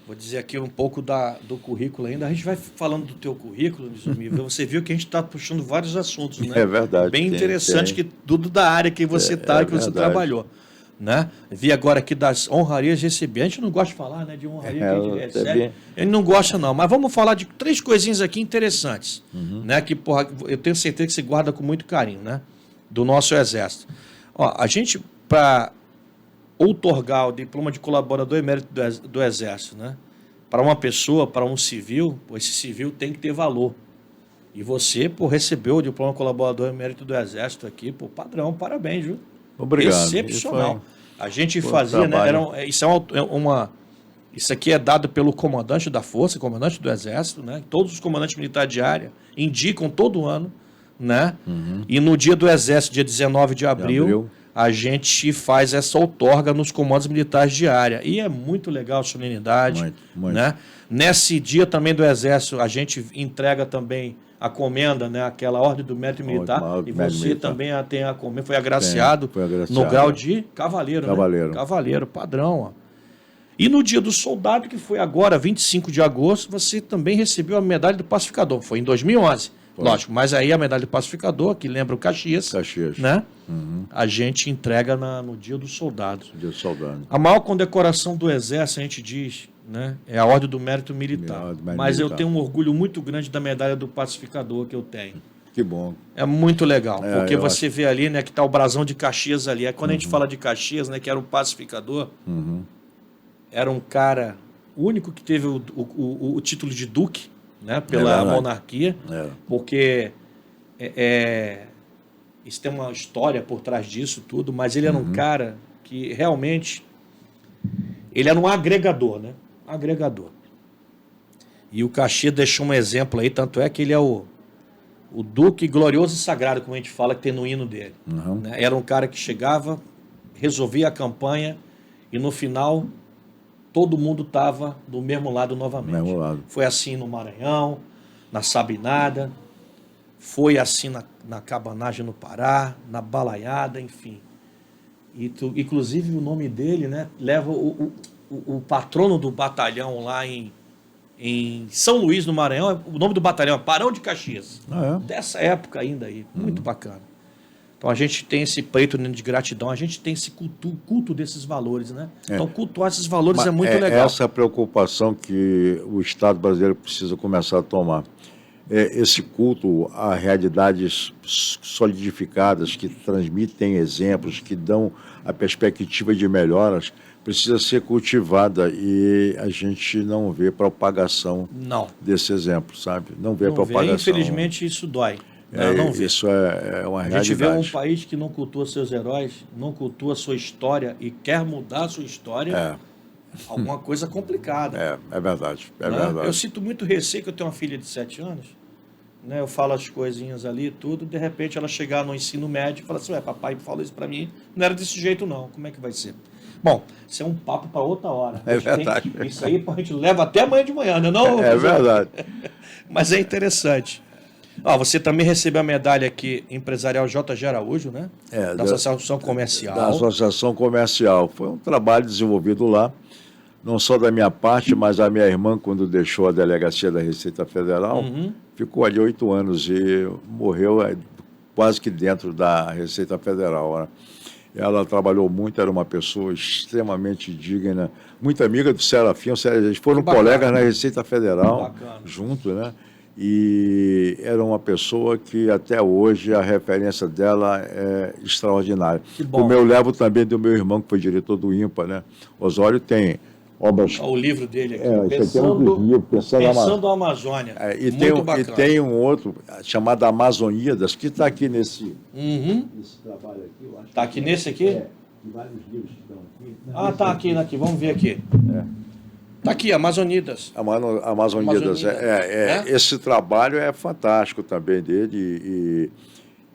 Vou dizer aqui um pouco do currículo ainda. A gente vai falando do teu currículo, você viu que a gente está puxando vários assuntos, né? É verdade. Bem interessante, que tudo da área que você está, que você trabalhou. Né? Vi agora aqui das honrarias recebidas. A gente não gosta de falar, né, de honraria que a gente recebe. Ele não gosta, não. Mas vamos falar de 3 coisinhas aqui interessantes. Né, que, porra, eu tenho certeza que você guarda com muito carinho, né? Do nosso Exército. Ó, a gente, para outorgar o diploma de colaborador emérito do Exército, né? Para uma pessoa, para um civil, esse civil tem que ter valor. E você, recebeu o diploma de colaborador emérito do Exército aqui, padrão, parabéns, viu? Obrigado. Excepcional. A gente fazia, né? Isso aqui é dado pelo comandante da Força, comandante do Exército, né? Todos os comandantes militares de área indicam todo ano, né? E no dia do Exército, dia 19 de abril, a gente faz essa outorga nos comandos militares de área. E é muito legal a solenidade. Muito. Né? Nesse dia também do Exército, a gente entrega também a comenda, né? Aquela ordem do mérito militar. E você também tem a comenda, foi agraciado no grau de cavaleiro. Né? Cavaleiro, padrão. Ó. E no dia do soldado, que foi agora, 25 de agosto, você também recebeu a medalha do pacificador. Foi em 2011. Lógico, mas aí a medalha do pacificador, que lembra o Caxias. Né? A gente entrega no dia do soldado. A maior condecoração do Exército, a gente diz, né, é a Ordem do Mérito Militar. Mas eu tenho um orgulho muito grande da medalha do pacificador que eu tenho. Que bom. É muito legal, porque você vê ali, né, que está o brasão de Caxias ali. Quando a gente fala de Caxias, né, que era um pacificador, era um cara único que teve o título de duque, né, pela monarquia, porque isso tem uma história por trás disso tudo, mas ele era um cara que realmente ele era um agregador, né? Agregador. E o Caxias deixou um exemplo aí, tanto é que ele é o duque glorioso e sagrado, como a gente fala, que tem no hino dele. Né? Era um cara que chegava, resolvia a campanha e no final todo mundo estava do mesmo lado novamente. Foi assim no Maranhão, na Sabinada, foi assim na Cabanagem no Pará, na Balaiada, enfim. Inclusive o nome dele, né, leva o patrono do batalhão lá em São Luís, no Maranhão, o nome do batalhão é Barão de Caxias. Dessa época ainda aí, muito bacana. Então a gente tem esse peito de gratidão, a gente tem esse culto desses valores, né? Então cultuar esses valores é muito legal. Essa preocupação que o Estado brasileiro precisa começar a tomar. Esse culto a realidades solidificadas, que transmitem exemplos, que dão a perspectiva de melhoras, precisa ser cultivada e a gente não vê propagação desse exemplo, sabe? Não vê propagação. Infelizmente isso dói. Não vê. Isso é uma realidade. A gente vê um país que não cultua seus heróis, não cultua sua história e quer mudar a sua história. Alguma coisa complicada. É verdade. Eu sinto muito receio, que eu tenho uma filha de 7 anos, né? Eu falo as coisinhas ali e tudo, de repente ela chegar no ensino médio e fala assim, papai falou isso para mim, não era desse jeito não, como é que vai ser? Bom, isso é um papo para outra hora. Verdade. Isso aí a gente leva até amanhã de manhã, né? Não, é verdade. Mas é interessante. Você também recebeu a medalha aqui, empresarial JG Araújo, né? Da Associação Comercial. Da Associação Comercial. Foi um trabalho desenvolvido lá, não só da minha parte, mas a minha irmã, quando deixou a delegacia da Receita Federal, ficou ali 8 anos e morreu quase que dentro da Receita Federal, né? Ela trabalhou muito, era uma pessoa extremamente digna, muito amiga do Serafim. Eles foram colegas na Receita Federal, junto, né? E era uma pessoa que até hoje a referência dela é extraordinária. Como eu levo também do meu irmão, que foi diretor do INPA, né? Osório tem obras... O livro dele aqui, Pensando a Amazônia. E tem um outro chamado Amazoníadas, que está aqui nesse trabalho aqui. Está aqui nesse aqui? Tem vários livros que estão aqui. Está aqui, vamos ver aqui. Está aqui, Amazoníadas. Amazoníadas. Esse trabalho é fantástico também dele,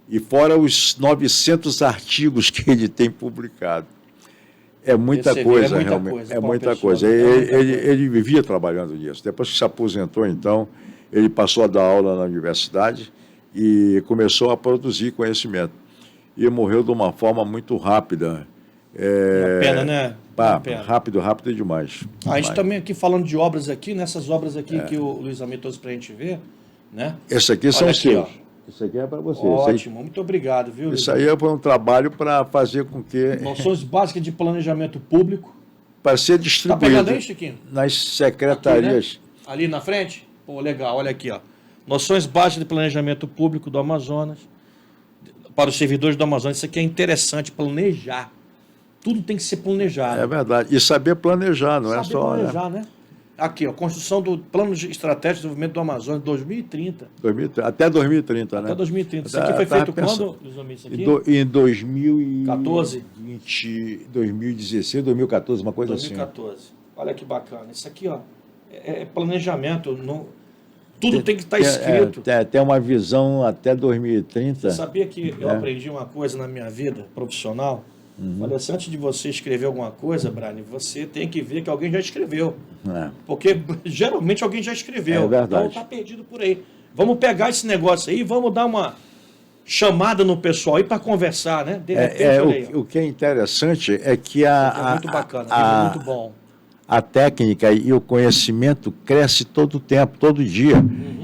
e fora os 900 artigos que ele tem publicado. É muita coisa, realmente. É muita coisa. Ele vivia trabalhando nisso. Depois que se aposentou, então, ele passou a dar aula na universidade e começou a produzir conhecimento. E morreu de uma forma muito rápida. Uma pena, né? Rápido demais. A gente também aqui falando de obras aqui, nessas obras aqui que o Luiz Amir trouxe para a gente ver, né? Esse aqui são os seus. Isso aqui é para você. Ótimo, muito obrigado, viu? Isso aí foi um trabalho para fazer com que... Noções básicas de planejamento público. Para ser distribuído. Está pegando aí, Chiquinho? Nas secretarias. Aqui, né? Ali na frente? Pô, legal, olha aqui, ó. Noções básicas de planejamento público do Amazonas. Para os servidores do Amazonas, isso aqui é interessante, planejar. Tudo tem que ser planejado. É verdade. E saber planejar, não é só... Saber planejar, né? Aqui, ó, construção do Plano Estratégico de Desenvolvimento do Amazonas 2030. Até 2030, né? Até 2030. Isso aqui foi feito quando, Luiz Amir, isso aqui? Em 2014? 2016, 2014, uma coisa 2014. Assim. Olha que bacana. Isso aqui, ó, é planejamento. Tudo tem que estar escrito. Tem uma visão até 2030. Você sabia que eu aprendi uma coisa na minha vida profissional? Olha, antes de você escrever alguma coisa, Brani, você tem que ver que alguém já escreveu. Porque geralmente alguém já escreveu. É verdade. Então está perdido por aí. Vamos pegar esse negócio aí e vamos dar uma chamada no pessoal aí para conversar, né? De repente, o que é interessante é que é muito bacana, muito bom. A técnica e o conhecimento cresce todo o tempo, todo dia.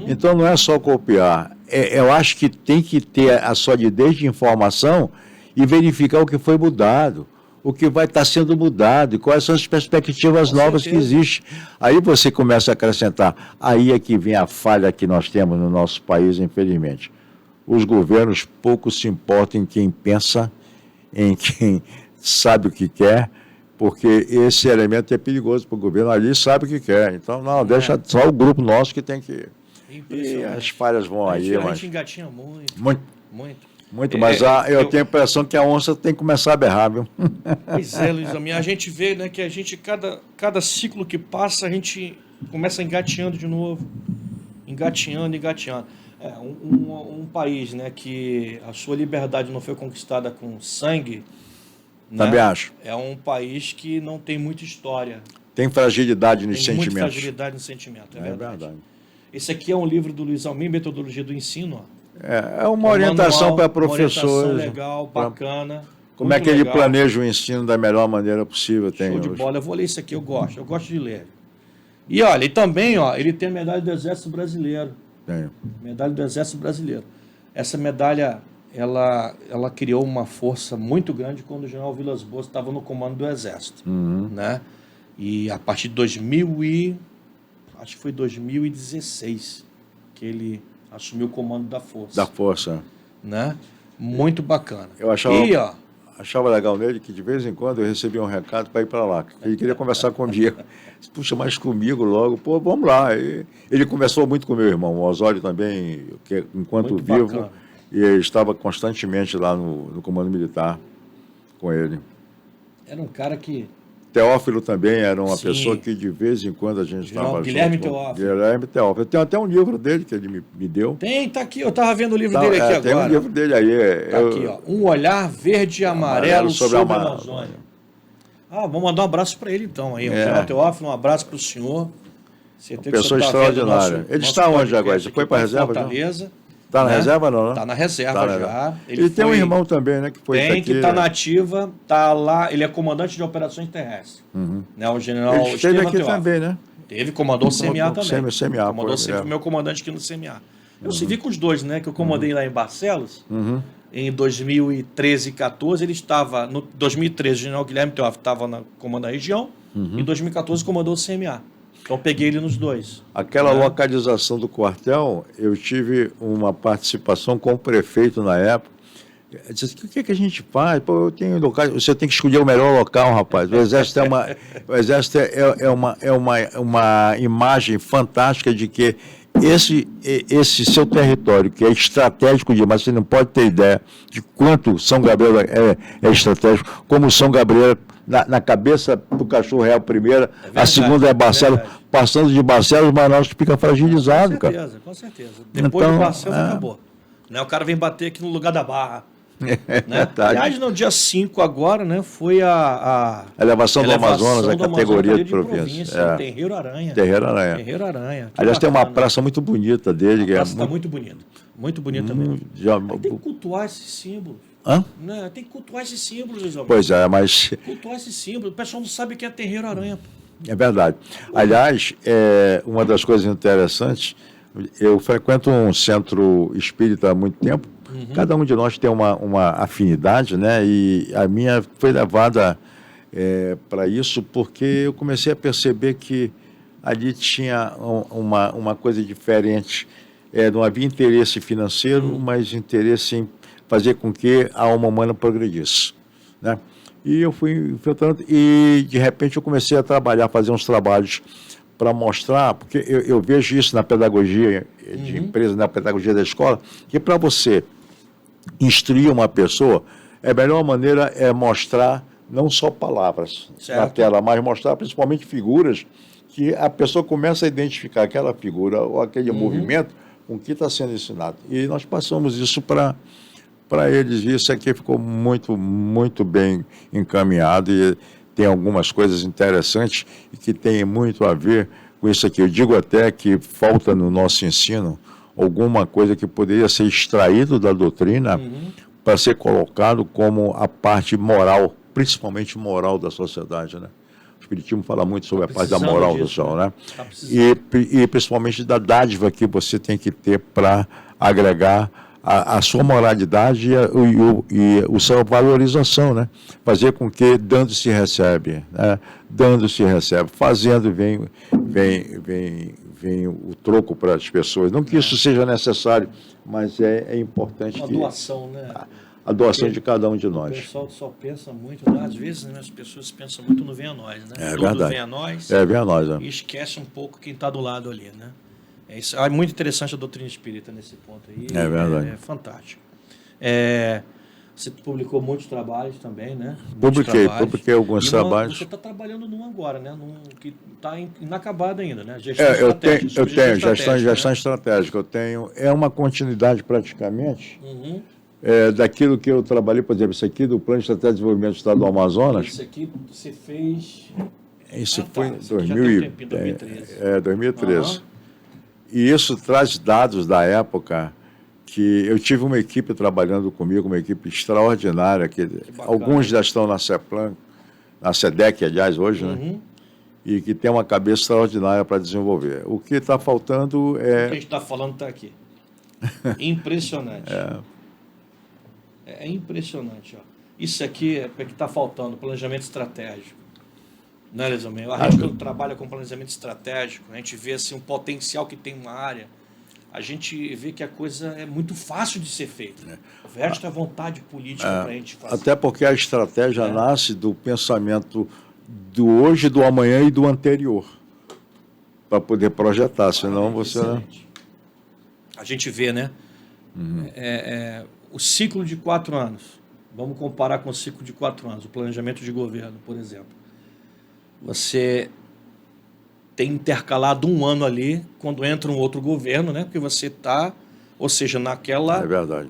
Então não é só copiar. Eu acho que tem que ter a solidez de informação e verificar o que foi mudado, o que vai estar sendo mudado e quais são as perspectivas novas que existem. Aí você começa a acrescentar. Aí é que vem a falha que nós temos no nosso país, infelizmente. Os governos pouco se importam em quem pensa, em quem sabe o que quer, porque esse elemento é perigoso para o governo. Ali sabe o que quer. Então, não, deixa só o grupo nosso que tem que ir. E as falhas vão aí. A gente engatinha muito, mas eu tenho a impressão que a onça tem que começar a berrar, viu? Pois é, Luiz Amir, a gente vê, né, que a gente, cada ciclo que passa, a gente começa engatinhando de novo, engatinhando. Um país, né, que a sua liberdade não foi conquistada com sangue, né, também acho. É um país que não tem muita história. Tem fragilidade nos sentimentos. Tem muita fragilidade no sentimento, é verdade. Esse aqui é um livro do Luiz Amir, Metodologia do Ensino, ó. É uma orientação para professores. Uma orientação legal, bacana. Como é que ele planeja o ensino da melhor maneira possível. Show de bola. Eu vou ler isso aqui, eu gosto de ler. E olha, e também, ó, ele tem a medalha do Exército Brasileiro. Tem. Medalha do Exército Brasileiro. Essa medalha, ela criou uma força muito grande quando o general Vilas Boas estava no comando do Exército. Né? E a partir de acho que foi 2016 que ele assumiu o comando da força. Da força. Né? Muito bacana. Eu achava legal nele que de vez em quando eu recebia um recado para ir para lá. Ele queria conversar comigo. Puxa, mas comigo logo. Pô, vamos lá. Ele conversou muito com meu irmão, o Osório também, que enquanto muito vivo, bacana. E ele estava constantemente lá no comando militar com ele. Era um cara que... Teófilo também era uma pessoa que de vez em quando a gente estava junto. Guilherme Teófilo. Eu tenho até um livro dele que ele me deu. Tá aqui, eu estava vendo o livro dele aqui agora. Tem um livro dele aí. Tá aqui, ó. Um olhar verde e amarelo sobre a Amazônia. Vamos mandar um abraço para ele então. Aí, o Teófilo, um abraço para o senhor. Uma pessoa extraordinária. Ele está onde agora? Você foi para a reserva? Fortaleza. Está na né? reserva, não, né? Está na reserva Tá, já. né? Ele tem um irmão também, né? Que foi Tem, daqui, que está na ativa, está lá. Ele é comandante de operações terrestres. Né? O general Ele esteve Estevam aqui Teófilo. também, né? Teve, comandou o CMA também. CMA, Comandou pô, sempre o meu comandante aqui no CMA. Eu servi com os dois, né? Que eu comandei lá em Barcelos. Em 2013 e 2014, ele estava. No 2013, o general Guilherme Teófilo estava na comando da região. Em 2014, comandou o CMA. Então, peguei ele nos dois. Aquela localização do quartel, eu tive uma participação com o prefeito na época. Eu disse, o que, que a gente faz? Pô, eu tenho locais, você tem que escolher o melhor local, rapaz. O Exército uma imagem fantástica de que esse seu território, que é estratégico demais, você não pode ter ideia de quanto São Gabriel é estratégico, como São Gabriel, na cabeça do cachorro é a primeira, a segunda é Barcelos, passando de Barcelos, Manaus fica fragilizado, com certeza, cara. Com certeza. Depois Então, do Barcelos acabou. Né? O cara vem bater aqui no lugar da Barra. Né? Aliás, no dia 5 agora, né, foi a elevação do Amazonas, a categoria de província. Terreiro Aranha. Terreiro Aranha. Terreiro Aranha. Aliás, tem uma praça muito bonita dele. A praça está muito bonita. Muito bonita mesmo. Tem que cultuar esses símbolos. Hã? Né? Tem que cultuar esses símbolos, Luiz Alberto. Pois é, mas... Cultuar esses símbolos. O pessoal não sabe o que é Terreiro Aranha. É verdade. Aliás, uma das coisas interessantes, eu frequento um centro espírita há muito tempo. Cada um de nós tem uma afinidade, né? E a minha foi levada para isso porque eu comecei a perceber que ali tinha uma coisa diferente. Não havia interesse financeiro, mas interesse em fazer com que a alma humana progredisse, né? E eu fui infiltrando e, de repente, eu comecei a trabalhar, fazer uns trabalhos para mostrar, porque eu vejo isso na pedagogia de empresa, na pedagogia da escola, que para você instruir uma pessoa, a melhor maneira é mostrar não só palavras na tela, mas mostrar principalmente figuras que a pessoa começa a identificar aquela figura ou aquele movimento com o que está sendo ensinado. E nós passamos isso para eles. Isso aqui ficou muito, muito bem encaminhado e tem algumas coisas interessantes e que tem muito a ver com isso aqui. Eu digo até que falta no nosso ensino alguma coisa que poderia ser extraído da doutrina para ser colocado como a parte moral, principalmente moral da sociedade, né? O Espiritismo fala muito sobre a parte da moral do social, né? E principalmente da dádiva que você tem que ter para agregar a sua moralidade e a sua valorização, né? Fazer com que dando se recebe, né? Dando se recebe, fazendo vem o troco para as pessoas. Não que isso seja necessário, mas é importante. Uma doação, né? A doação de cada um de nós. O pessoal só pensa muito, né? Às vezes, né, as pessoas pensam muito no vem a nós, né? É Tudo verdade. vem a nós. Vem a nós, né? E esquece um pouco quem está do lado ali, né? É muito interessante a doutrina espírita nesse ponto aí. É verdade. É fantástico. Você publicou muitos trabalhos também, né? Publiquei alguns trabalhos. Você está trabalhando num agora, né? Num que está inacabado ainda, né? Eu tenho gestão estratégica. Eu tenho, uma continuidade praticamente daquilo que eu trabalhei, por exemplo, isso aqui do Plano de Estratégia de Desenvolvimento do Estado do Amazonas. Isso aqui você fez... Isso foi em 2013. 2013. E isso traz dados da época que eu tive uma equipe trabalhando comigo, uma equipe extraordinária, que alguns já estão na CEPLAN, na SEDEC, aliás, hoje, né? E que tem uma cabeça extraordinária para desenvolver. O que está faltando é... O que a gente está falando está aqui. Impressionante. É impressionante. Ó. Isso aqui é o que está faltando, planejamento estratégico. Não é, Lesamel? A gente, quando trabalha com planejamento estratégico, a gente vê assim, um potencial que tem uma área, a gente vê que a coisa é muito fácil de ser feita. O resto é vontade política para a gente fazer. Até porque a estratégia nasce do pensamento do hoje, do amanhã e do anterior, para poder projetar, senão você... A gente vê, né? O ciclo de 4 anos. Vamos comparar com o ciclo de 4 anos, o planejamento de governo, por exemplo. Você tem intercalado um ano ali, quando entra um outro governo, né? Porque você está, ou seja, naquela... É verdade.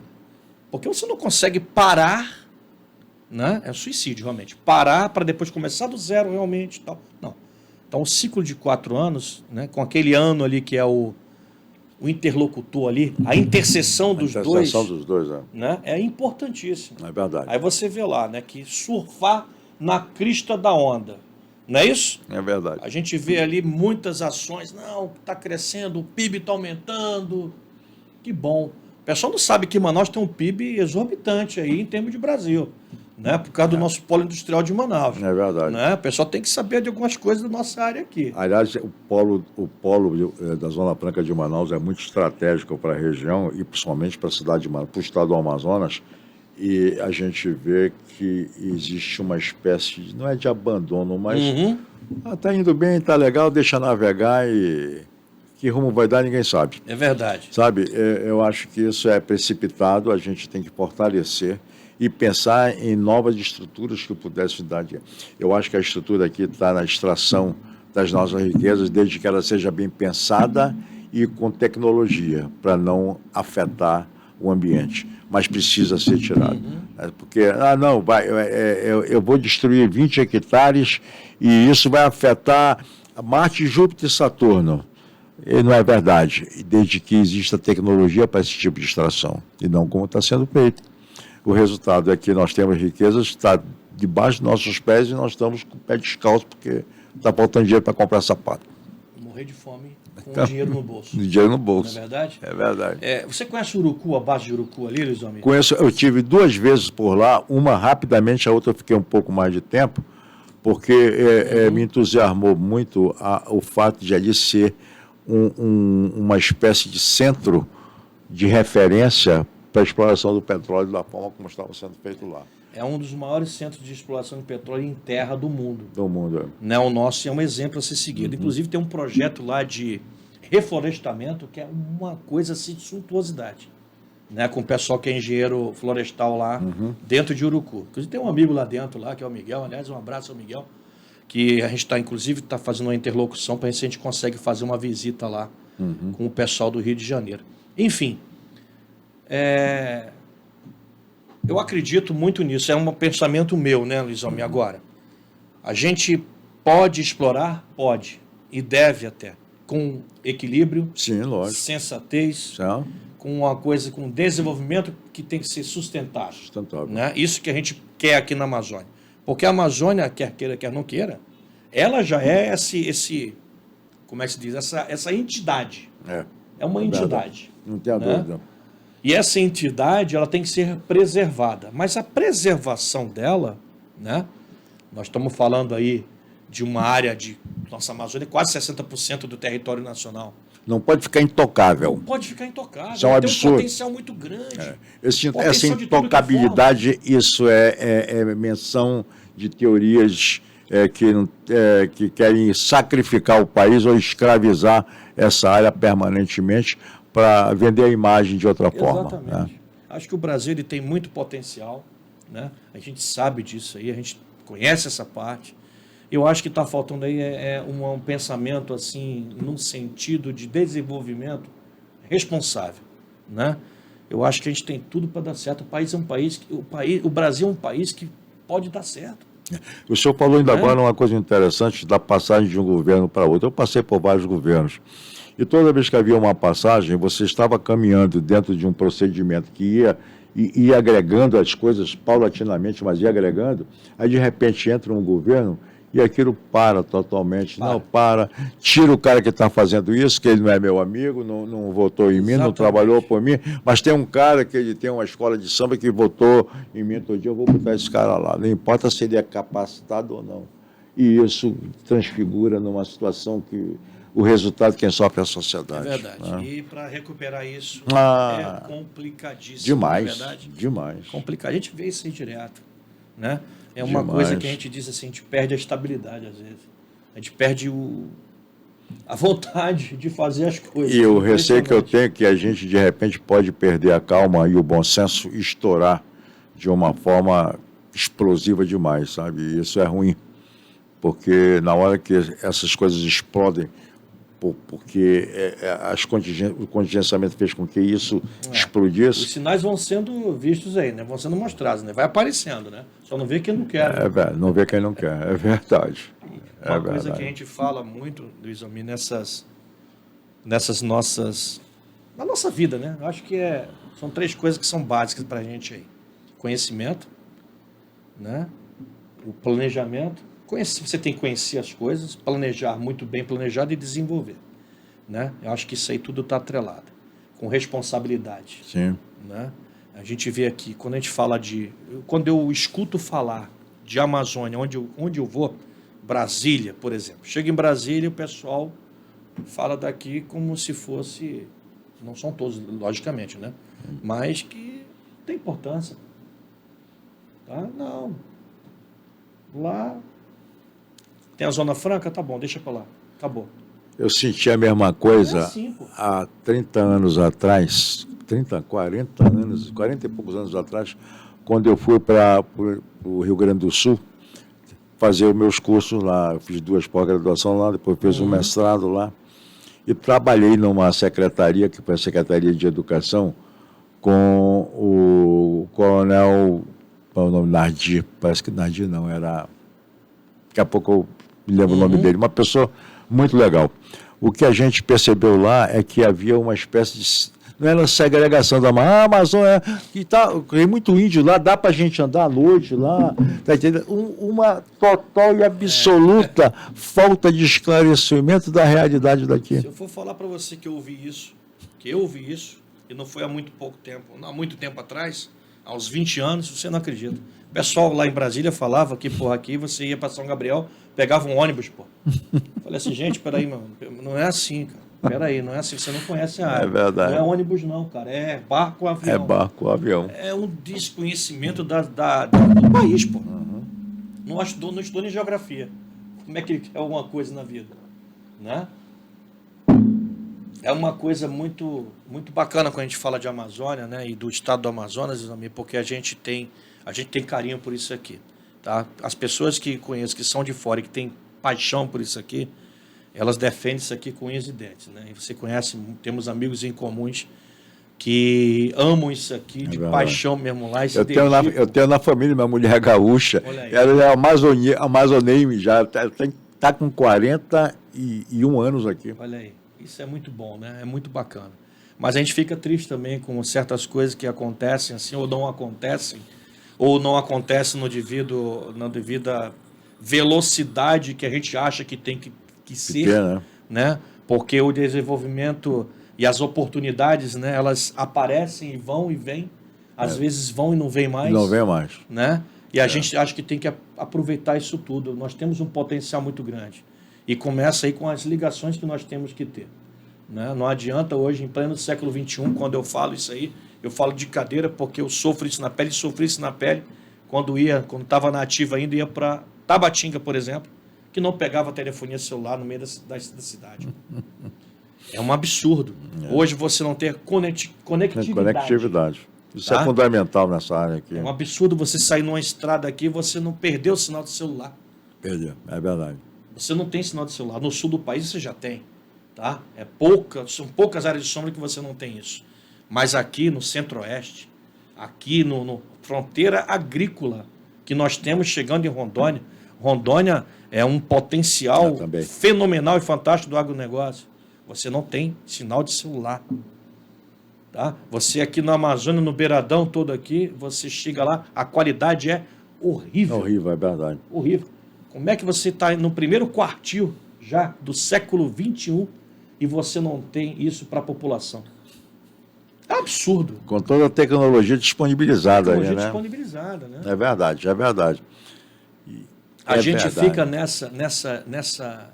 Porque você não consegue parar, né? É suicídio, realmente. Parar para depois começar do zero, realmente. Tal. Não. Então, o ciclo de 4 anos, né? Com aquele ano ali que é o interlocutor ali, a interseção dos dois, interseção dos dois, né, é importantíssimo. é verdade. Aí você vê lá, né, que surfar na crista da onda, não é isso? É verdade. A gente vê ali muitas ações, não, está crescendo, o PIB está aumentando, que bom. O pessoal não sabe que Manaus tem um PIB exorbitante aí em termos de Brasil, né, por causa do nosso polo industrial de Manaus. É verdade. Né? O pessoal tem que saber de algumas coisas da nossa área aqui. Aliás, o polo da Zona Franca de Manaus é muito estratégico para a região e principalmente para a cidade de Manaus, para o estado do Amazonas. E a gente vê que existe uma espécie de, não é de abandono, mas tá indo bem, tá legal, deixa navegar e que rumo vai dar ninguém sabe. É verdade. Sabe, eu acho que isso é precipitado, a gente tem que fortalecer e pensar em novas estruturas que pudessem dar. Eu acho que a estrutura aqui está na extração das nossas riquezas, desde que ela seja bem pensada e com tecnologia, para não afetar o ambiente. Mas precisa ser tirado. Porque, eu vou destruir 20 hectares e isso vai afetar Marte, Júpiter e Saturno. E não é verdade, desde que exista tecnologia para esse tipo de extração, e não como está sendo feito. O resultado é que nós temos riquezas, está debaixo dos nossos pés e nós estamos com o pé descalço porque está faltando dinheiro para comprar sapato. Morrer de fome com dinheiro no bolso. Dinheiro no bolso. Não é verdade? É verdade. Você conhece Urucu, a base de Urucu ali, Luiz Almir? Conheço, eu tive 2 vezes por lá, uma rapidamente, a outra eu fiquei um pouco mais de tempo, porque me entusiasmou muito o fato de ali ser uma espécie de centro de referência para a exploração do petróleo da forma como estava sendo feito lá. É um dos maiores centros de exploração de petróleo em terra do mundo. Do mundo. Né? O nosso é um exemplo a ser seguido. Inclusive tem um projeto lá de reflorestamento que é uma coisa assim de suntuosidade. Né? Com o pessoal que é engenheiro florestal lá dentro de Urucu. Inclusive tem um amigo lá dentro, lá, que é o Miguel. Aliás, um abraço ao Miguel. Que a gente está, inclusive, fazendo uma interlocução para ver se a gente consegue fazer uma visita lá com o pessoal do Rio de Janeiro. Enfim, eu acredito muito nisso, é um pensamento meu, né, Luiz Almir? Agora, a gente pode explorar? Pode, e deve até, com equilíbrio, Sim, lógico. sensatez, Sim. com uma coisa, com desenvolvimento que tem que ser sustentável. Sustentável. Né? Isso que a gente quer aqui na Amazônia. Porque a Amazônia, quer queira, quer não queira, ela já é como é que se diz? Essa entidade. É uma entidade. Não tenha dúvida. E essa entidade, ela tem que ser preservada. Mas a preservação dela, né? Nós estamos falando aí de uma área nossa Amazônia, quase 60% do território nacional. Não pode ficar intocável. Não pode ficar intocável. Isso é um absurdo. Tem um potencial muito grande. Essa intocabilidade, isso é menção de teorias que querem sacrificar o país ou escravizar essa área permanentemente para vender a imagem de outra forma. Exatamente. Né? Acho que o Brasil ele tem muito potencial, né? A gente sabe disso aí, a gente conhece essa parte. Eu acho que está faltando aí um pensamento assim, num sentido de desenvolvimento responsável, né? Eu acho que a gente tem tudo para dar certo. O Brasil é um país que pode dar certo. O senhor falou ainda agora uma coisa interessante da passagem de um governo para outro. Eu passei por vários governos. E toda vez que havia uma passagem, você estava caminhando dentro de um procedimento que ia agregando as coisas paulatinamente, mas ia agregando. Aí, de repente, entra um governo e aquilo para totalmente. Não, tira o cara que está fazendo isso, que ele não é meu amigo, não votou em mim, não trabalhou por mim, mas tem um cara que ele tem uma escola de samba que votou em mim todo dia, eu vou botar esse cara lá, não importa se ele é capacitado ou não. E isso transfigura numa situação que o resultado quem sofre é a sociedade. É verdade. Né? E para recuperar isso é complicadíssimo. Demais, não é verdade? demais. Complicado. A gente vê isso aí direto, né? É uma coisa que a gente diz assim, a gente perde a estabilidade às vezes. A gente perde a vontade de fazer as coisas. E o receio que eu tenho é que a gente, de repente, pode perder a calma e o bom senso e estourar de uma forma explosiva demais, sabe? E isso é ruim, porque na hora que essas coisas explodem, porque o contingenciamento fez com que isso explodisse. Os sinais vão sendo vistos aí, né? Vão sendo mostrados, né? Vai aparecendo, né? Só não vê quem não quer. Não vê quem não quer, é verdade. Uma coisa que a gente fala muito, Luiz Almir, nessas nossas na nossa vida, né? Eu acho que são 3 coisas que são básicas para a gente aí. Conhecimento, né? O planejamento. Você tem que conhecer as coisas, planejar muito bem planejado e desenvolver, né? Eu acho que isso aí tudo está atrelado, com responsabilidade. Sim. Né? A gente vê aqui, quando a gente fala quando eu escuto falar de Amazônia, onde eu vou, Brasília, por exemplo. Chego em Brasília, o pessoal fala daqui como se fosse, não são todos, logicamente, né? Mas que tem importância. Tá? Não. Lá tem a Zona Franca, tá bom, deixa pra lá. Acabou. Eu senti a mesma coisa assim, há 30 anos atrás, 40 e poucos anos atrás, quando eu fui para o Rio Grande do Sul fazer os meus cursos lá. Eu fiz 2 pós-graduação lá, depois fiz um mestrado lá. E trabalhei numa secretaria, que foi a Secretaria de Educação, com o coronel, qual é o nome? Nardi, parece que Nardi não, era... Daqui a pouco eu me lembro o nome dele, uma pessoa muito legal. O que a gente percebeu lá é que havia uma espécie de... Não era segregação da Amazônia, que tem muito índio lá, dá para a gente andar à noite lá, tá entendendo? Uma total e absoluta falta de esclarecimento da realidade daqui. Se eu for falar para você que eu ouvi isso, e não foi há muito pouco tempo, não há muito tempo atrás, há uns 20 anos, você não acredita. O pessoal lá em Brasília falava que, porra, aqui você ia para São Gabriel, pegava um ônibus, pô. Falei assim, gente, peraí, mano, não é assim, cara. Peraí, não é assim, você não conhece a área. É verdade. Não é ônibus não, cara, é barco ou avião. É barco ou avião. É um desconhecimento do país, pô. Não estudou nem geografia. Como é que ele quer alguma coisa na vida, né? É uma coisa muito, muito bacana quando a gente fala de Amazônia, né, e do estado do Amazonas, porque a gente tem carinho por isso aqui, tá? As pessoas que conheço, que são de fora e que têm paixão por isso aqui, elas defendem isso aqui com unhas e dentes, né? E você conhece, temos amigos em comuns que amam isso aqui, de paixão mesmo lá. Eu tenho na família minha mulher gaúcha, ela é amazonense já, está com 41 anos aqui. Olha aí, isso é muito bom, né? É muito bacana. Mas a gente fica triste também com certas coisas que acontecem assim, ou não acontecem na devida velocidade que a gente acha que tem que ser, né? Porque o desenvolvimento e as oportunidades, né, elas aparecem e vão e vêm, às vezes vão e não vêm mais. Não vem mais. Né? E a gente acha que tem que aproveitar isso tudo. Nós temos um potencial muito grande. E começa aí com as ligações que nós temos que ter. Né? Não adianta hoje, em pleno século XXI, quando eu falo isso aí, eu falo de cadeira porque eu sofro isso na pele, sofri isso na pele quando estava na ativa ainda, ia para Tabatinga, por exemplo, que não pegava telefonia celular no meio da cidade. É um absurdo. Hoje você não ter conectividade. Isso é fundamental nessa área aqui. É um absurdo você sair numa estrada aqui e você não perder o sinal de celular. Perdeu, é verdade. Você não tem sinal de celular. No sul do país você já tem. Tá? São poucas áreas de sombra que você não tem isso. Mas aqui no centro-oeste, aqui no fronteira agrícola que nós temos chegando em Rondônia, Rondônia é um potencial fenomenal e fantástico do agronegócio. Você não tem sinal de celular. Tá? Você aqui no Amazônia, no Beiradão todo aqui, você chega lá, a qualidade é horrível. É horrível, é verdade. Horrível. Como é que você está no primeiro quartil já do século XXI e você não tem isso para a população? É absurdo. Com toda a tecnologia disponibilizada. Disponibilizada, né? É verdade, é verdade. A gente fica nessa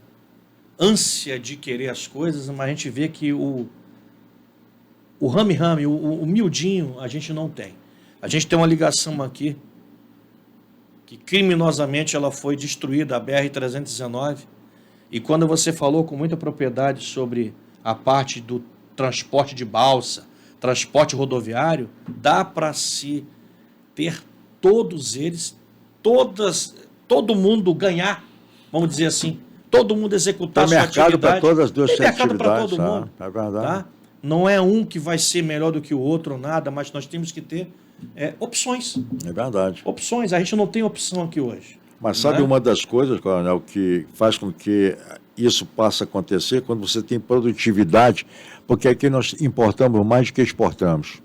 ânsia de querer as coisas, mas a gente vê que o rame-rame, o miudinho, a gente não tem. A gente tem uma ligação aqui, que criminosamente ela foi destruída, a BR-319, e quando você falou com muita propriedade sobre a parte do transporte de balsa, transporte rodoviário, dá para se ter todos eles, todo mundo ganhar, vamos dizer assim, todo mundo executar sua atividade. Tem mercado para todas as duas atividades. Tem mercado para todo mundo. É verdade. Tá? Não é um que vai ser melhor do que o outro ou nada, mas nós temos que ter opções. É verdade. Opções. A gente não tem opção aqui hoje. Mas sabe uma das coisas, Coronel, que faz com que isso passa a acontecer quando você tem produtividade, porque aqui nós importamos mais do que exportamos.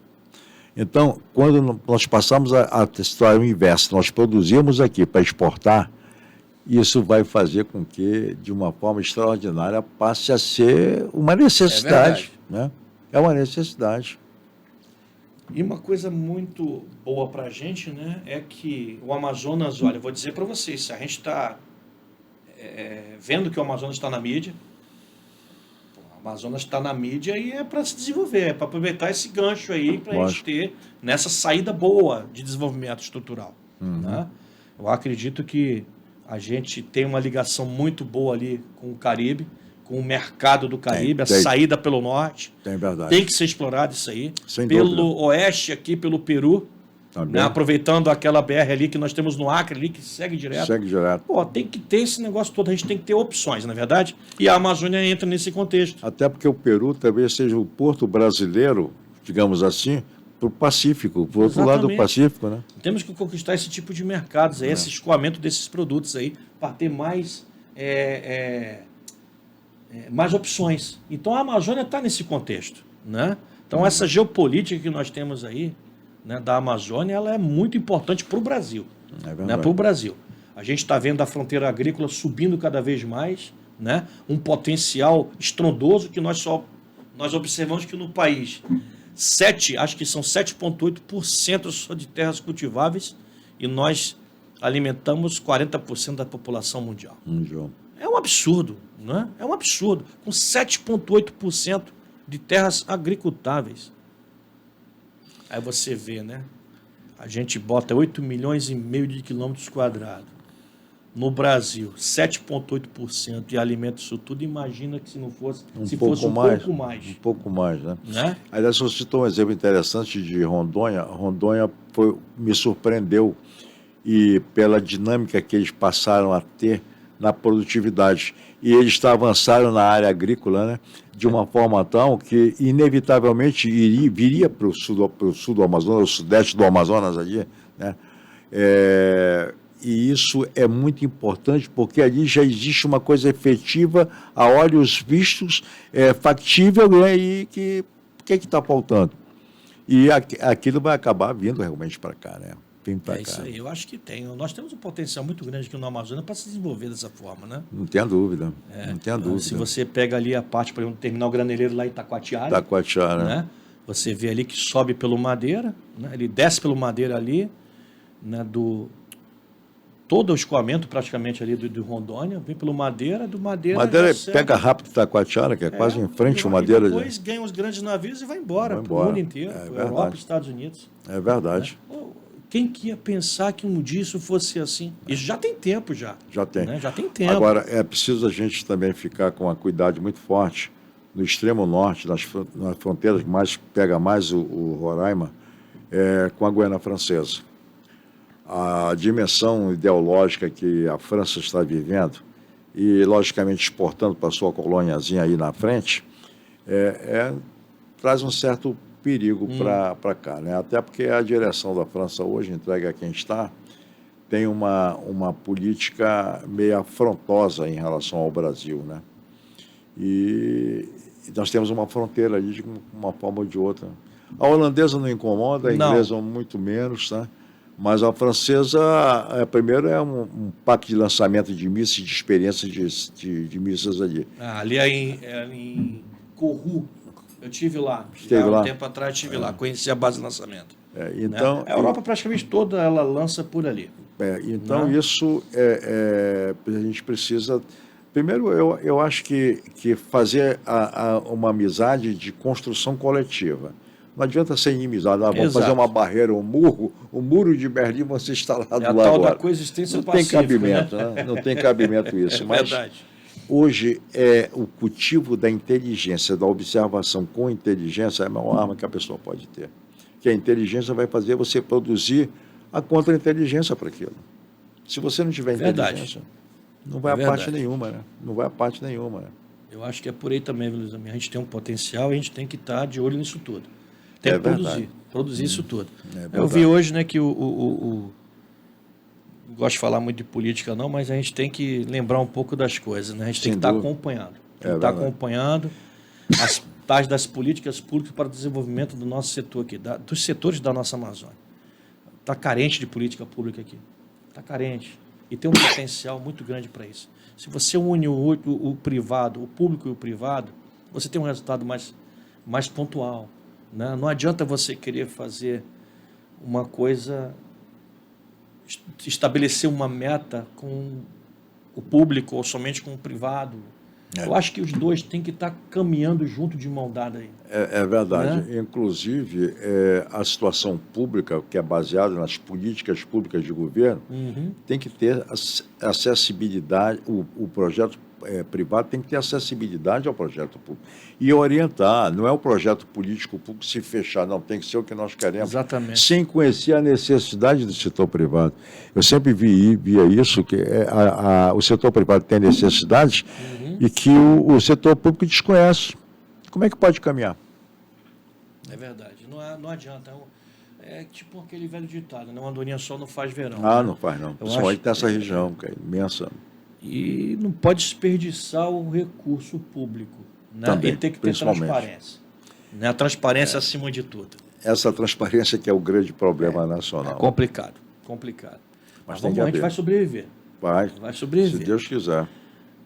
Então, quando nós passamos a situação inversa, nós produzimos aqui para exportar, isso vai fazer com que, de uma forma extraordinária, passe a ser uma necessidade. Né? É uma necessidade. E uma coisa muito boa para a gente, né, é que o Amazonas, olha, eu vou dizer para vocês, se a gente está vendo que o Amazonas está na mídia, o Amazonas está na mídia e é para se desenvolver, é para aproveitar esse gancho aí para a gente ter nessa saída boa de desenvolvimento estrutural. Né? Eu acredito que a gente tem uma ligação muito boa ali com o Caribe, com o mercado do Caribe, a saída pelo norte. Tem que ser explorado isso aí. Sem pelo dúvida. Oeste aqui, pelo Peru, né, aproveitando aquela BR ali que nós temos no Acre ali, que segue direto. Segue direto. Pô, tem que ter esse negócio todo, a gente tem que ter opções, na é verdade? E a Amazônia entra nesse contexto. Até porque o Peru talvez seja o porto brasileiro, digamos assim, para o Pacífico, para o outro lado do Pacífico, né? Temos que conquistar esse tipo de mercados, esse escoamento desses produtos aí, para ter mais, mais opções. Então a Amazônia está nesse contexto, né? Então essa geopolítica que nós temos aí, né, da Amazônia, ela é muito importante para o Brasil. Né, para o Brasil. A gente está vendo a fronteira agrícola subindo cada vez mais, né? Um potencial estrondoso que nós observamos que no país acho que são 7,8% só de terras cultiváveis e nós alimentamos 40% da população mundial. É um absurdo, não é? É um absurdo. Com 7,8% de terras agricultáveis. Aí você vê, né? A gente bota 8,5 milhões de quilômetros quadrados. No Brasil, 7,8% de alimenta isso tudo. Imagina que se não fosse, se fosse um pouco mais. Um pouco mais, né? Né? Aliás, você citou um exemplo interessante de Rondônia. Rondônia me surpreendeu e pela dinâmica que eles passaram a ter na produtividade. E eles avançaram na área agrícola, né? De uma forma tal que, inevitavelmente, viria para o sul do Amazonas, o sudeste do Amazonas ali, né? E isso é muito importante, porque ali já existe uma coisa efetiva, a olhos vistos, factível, né? E que está faltando? E aquilo vai acabar vindo realmente para cá, né? Isso aí, eu acho que tem. Nós temos um potencial muito grande aqui no Amazonas para se desenvolver dessa forma, né? Não tenha dúvida, não tenha dúvida. Se você pega ali a parte, por exemplo, do terminal graneleiro lá em Itacoatiara, né? Você vê ali que sobe pelo Madeira, né? Ele desce pelo Madeira ali, né? Todo o escoamento praticamente ali do Rondônia, vem pelo Madeira, do Madeira... Madeira pega rápido Itacoatiara, que é quase em frente ao Madeira. E depois ganha os grandes navios e vai embora para o mundo inteiro, para a Europa e Estados Unidos. É verdade. Né? Quem que ia pensar que um dia isso fosse assim? Isso já tem tempo já. Já tem. Né? Já tem tempo. Agora, é preciso a gente também ficar com uma cuidado muito forte no extremo norte, nas fronteiras que pega mais o Roraima, com a Guiana Francesa. A dimensão ideológica que a França está vivendo e, logicamente, exportando para a sua colôniazinha aí na frente, traz um certo perigo para cá, né? Até porque a direção da França hoje, entregue a quem está, tem uma política meio afrontosa em relação ao Brasil, né? E nós temos uma fronteira ali de uma forma ou de outra. A holandesa não incomoda, a inglesa muito menos, né? Mas a francesa, primeiro, é um parque de lançamento de mísseis, de experiência de mísseis ali. Ali em Kourou. Eu estive lá. Um tempo atrás estive lá, conheci a base de lançamento. Então, né? A Europa praticamente toda ela lança por ali. Então, isso a gente precisa... Primeiro, eu acho que fazer uma amizade de construção coletiva. Não adianta ser inimizade. Vamos fazer uma barreira, um muro de Berlim, você está lá do lado. É a tal da coexistência pacífica. Não tem cabimento, né? Não tem cabimento isso. Mas verdade. Hoje, o cultivo da inteligência, da observação com inteligência, é a maior arma que a pessoa pode ter. Que a inteligência vai fazer você produzir a contra-inteligência para aquilo. Se você não tiver inteligência, não vai a parte nenhuma, né? Não vai a parte nenhuma, né? Eu acho que é por aí também, Luiz. A gente tem um potencial e a gente tem que estar de olho nisso tudo. Tem que produzir isso tudo. Eu vi hoje, né, que Não gosto de falar muito de política, não, mas a gente tem que lembrar um pouco das coisas, né? A gente tem que estar acompanhando. Tem que estar acompanhando as tais das políticas públicas para o desenvolvimento do nosso setor aqui, dos setores da nossa Amazônia. Está carente de política pública aqui. Está carente. E tem um potencial muito grande para isso. Se você une o privado, o público e o privado, você tem um resultado mais pontual, né? Não adianta você querer fazer uma coisa, estabelecer uma meta com o público ou somente com o privado. Eu acho que os dois têm que estar caminhando junto de mão dada aí. É verdade. Né? Inclusive, a situação pública, que é baseada nas políticas públicas de governo, tem que ter acessibilidade, o projeto privado tem que ter acessibilidade ao projeto público. E orientar, não é o projeto político público se fechar, não, tem que ser o que nós queremos. Exatamente. Sem conhecer a necessidade do setor privado. Eu sempre via isso, que o setor privado tem necessidades e que o setor público desconhece. Como é que pode caminhar? É verdade. Não adianta. É tipo aquele velho ditado, né? Uma andorinha só não faz verão. Não faz não. Principalmente nessa região, que é imensa. E não pode desperdiçar o recurso público, né? Também, e tem que ter transparência. Né? A transparência acima de tudo. Essa transparência que é o grande problema nacional. É complicado. Mas a gente vai sobreviver. Vai sobreviver. Se Deus quiser.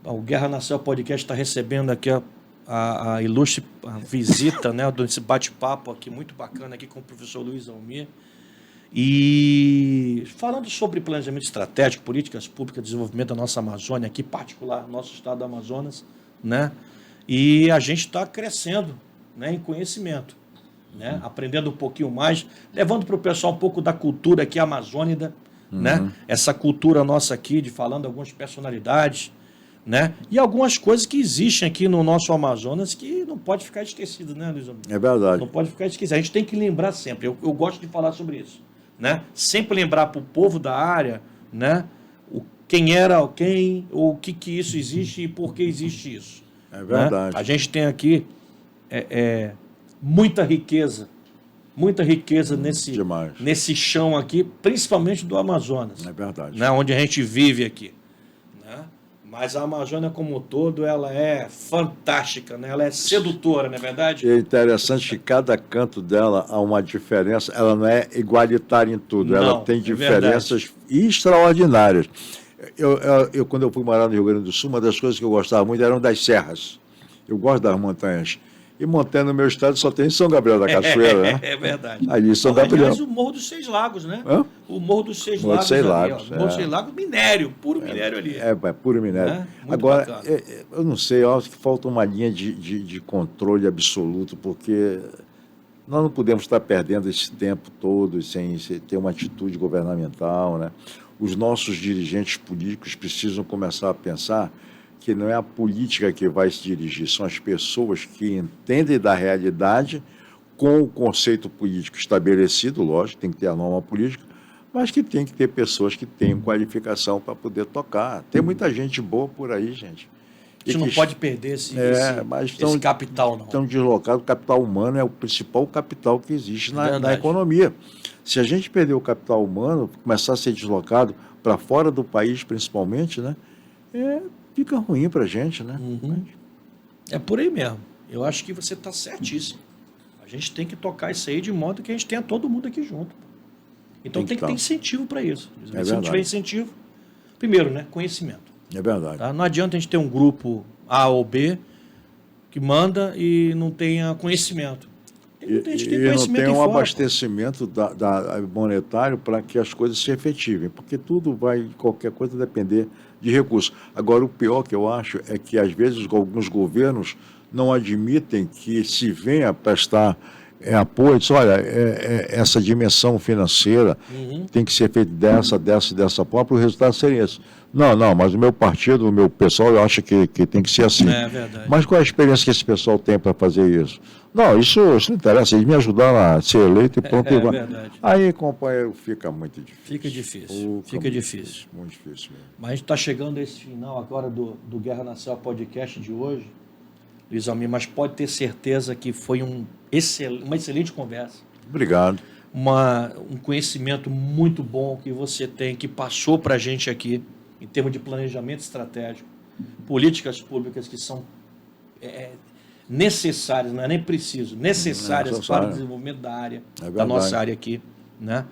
O Guerra na Selva Podcast está recebendo aqui a ilustre visita, né, desse bate-papo aqui muito bacana aqui com o professor Luiz Almir. E falando sobre planejamento estratégico, políticas públicas, desenvolvimento da nossa Amazônia, aqui particular, nosso estado do Amazonas, né? E a gente está crescendo, né, em conhecimento, né? Aprendendo um pouquinho mais, levando para o pessoal um pouco da cultura aqui amazônica, né? Essa cultura nossa aqui, de falando algumas personalidades, né? E algumas coisas que existem aqui no nosso Amazonas que não pode ficar esquecido, né, Luiz? É verdade. Não pode ficar esquecido. A gente tem que lembrar sempre. Eu gosto de falar sobre isso, né? Sempre lembrar para o povo da área, né? Quem era quem, ou o que isso existe e por que existe isso. É verdade. Né? A gente tem aqui muita riqueza nesse chão aqui, principalmente do Amazonas. É verdade. Né? Onde a gente vive aqui. Né? Mas a Amazônia como um todo, ela é fantástica, né? Ela é sedutora, não é verdade? É interessante que cada canto dela há uma diferença, ela não é igualitária em tudo, ela tem diferenças extraordinárias. Quando eu fui morar no Rio Grande do Sul, uma das coisas que eu gostava muito eram das serras. Eu gosto das montanhas. E montanha no meu estado só tem São Gabriel da Cachoeira, né? É verdade. Ali São Gabriel. Aliás, o Morro dos Seis Lagos, né? Hã? O Morro dos Seis Morro Lagos. Seis ali, Lagos, Morro dos Seis Lagos, minério, puro minério ali. É puro minério. Agora, eu não sei, eu acho que falta uma linha de controle absoluto, porque nós não podemos estar perdendo esse tempo todo sem ter uma atitude governamental, né? Os nossos dirigentes políticos precisam começar a pensar que não é a política que vai se dirigir, são as pessoas que entendem da realidade com o conceito político estabelecido, lógico, tem que ter a norma política, mas que tem que ter pessoas que tenham qualificação para poder tocar. Tem muita gente boa por aí, gente. A gente não pode perder esse capital, não. Estão deslocados, o capital humano é o principal capital que existe na economia. Se a gente perder o capital humano, começar a ser deslocado para fora do país, principalmente, né? Fica ruim para a gente, né? É por aí mesmo. Eu acho que você está certíssimo. A gente tem que tocar isso aí de modo que a gente tenha todo mundo aqui junto. Então tem que ter incentivo para isso. Se não tiver incentivo, primeiro, né? Conhecimento. É verdade. Tá? Não adianta a gente ter um grupo A ou B que manda e não tenha conhecimento. Tem muita gente que tem conhecimento não tem abastecimento monetário para que as coisas se efetivem, porque tudo vai, qualquer coisa, depender de recursos. Agora, o pior que eu acho é que, às vezes, alguns governos não admitem que se venha a prestar apoio, diz, olha, essa dimensão financeira tem que ser feita dessa forma, para o resultado ser esse. Não, mas o meu partido, o meu pessoal, eu acho que tem que ser assim. É verdade. Mas qual é a experiência que esse pessoal tem para fazer isso? Não, isso não interessa, eles me ajudaram a ser eleito e pronto. É verdade. Aí, companheiro, fica muito difícil. Fica difícil. Fica difícil. Muito difícil mesmo. Mas a gente está chegando a esse final agora do Guerra na Selva Podcast de hoje, Luiz Almir, mas pode ter certeza que foi uma excelente conversa. Obrigado. um conhecimento muito bom que você tem, que passou para a gente aqui, em termos de planejamento estratégico, políticas públicas que são necessárias, não é nem preciso, necessárias para o desenvolvimento da área, da nossa área aqui, né?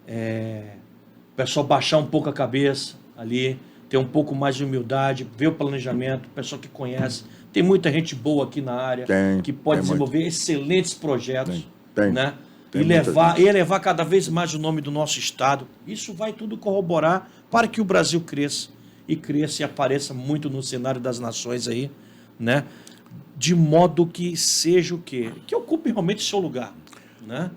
O pessoal baixar um pouco a cabeça ali, ter um pouco mais de humildade, ver o planejamento, o pessoal que conhece. Tem muita gente boa aqui na área que pode desenvolver excelentes projetos, né? E elevar cada vez mais o nome do nosso Estado. Isso vai tudo corroborar para que o Brasil cresça e apareça muito no cenário das nações aí, né? De modo que seja o quê? Que ocupe realmente o seu lugar, né?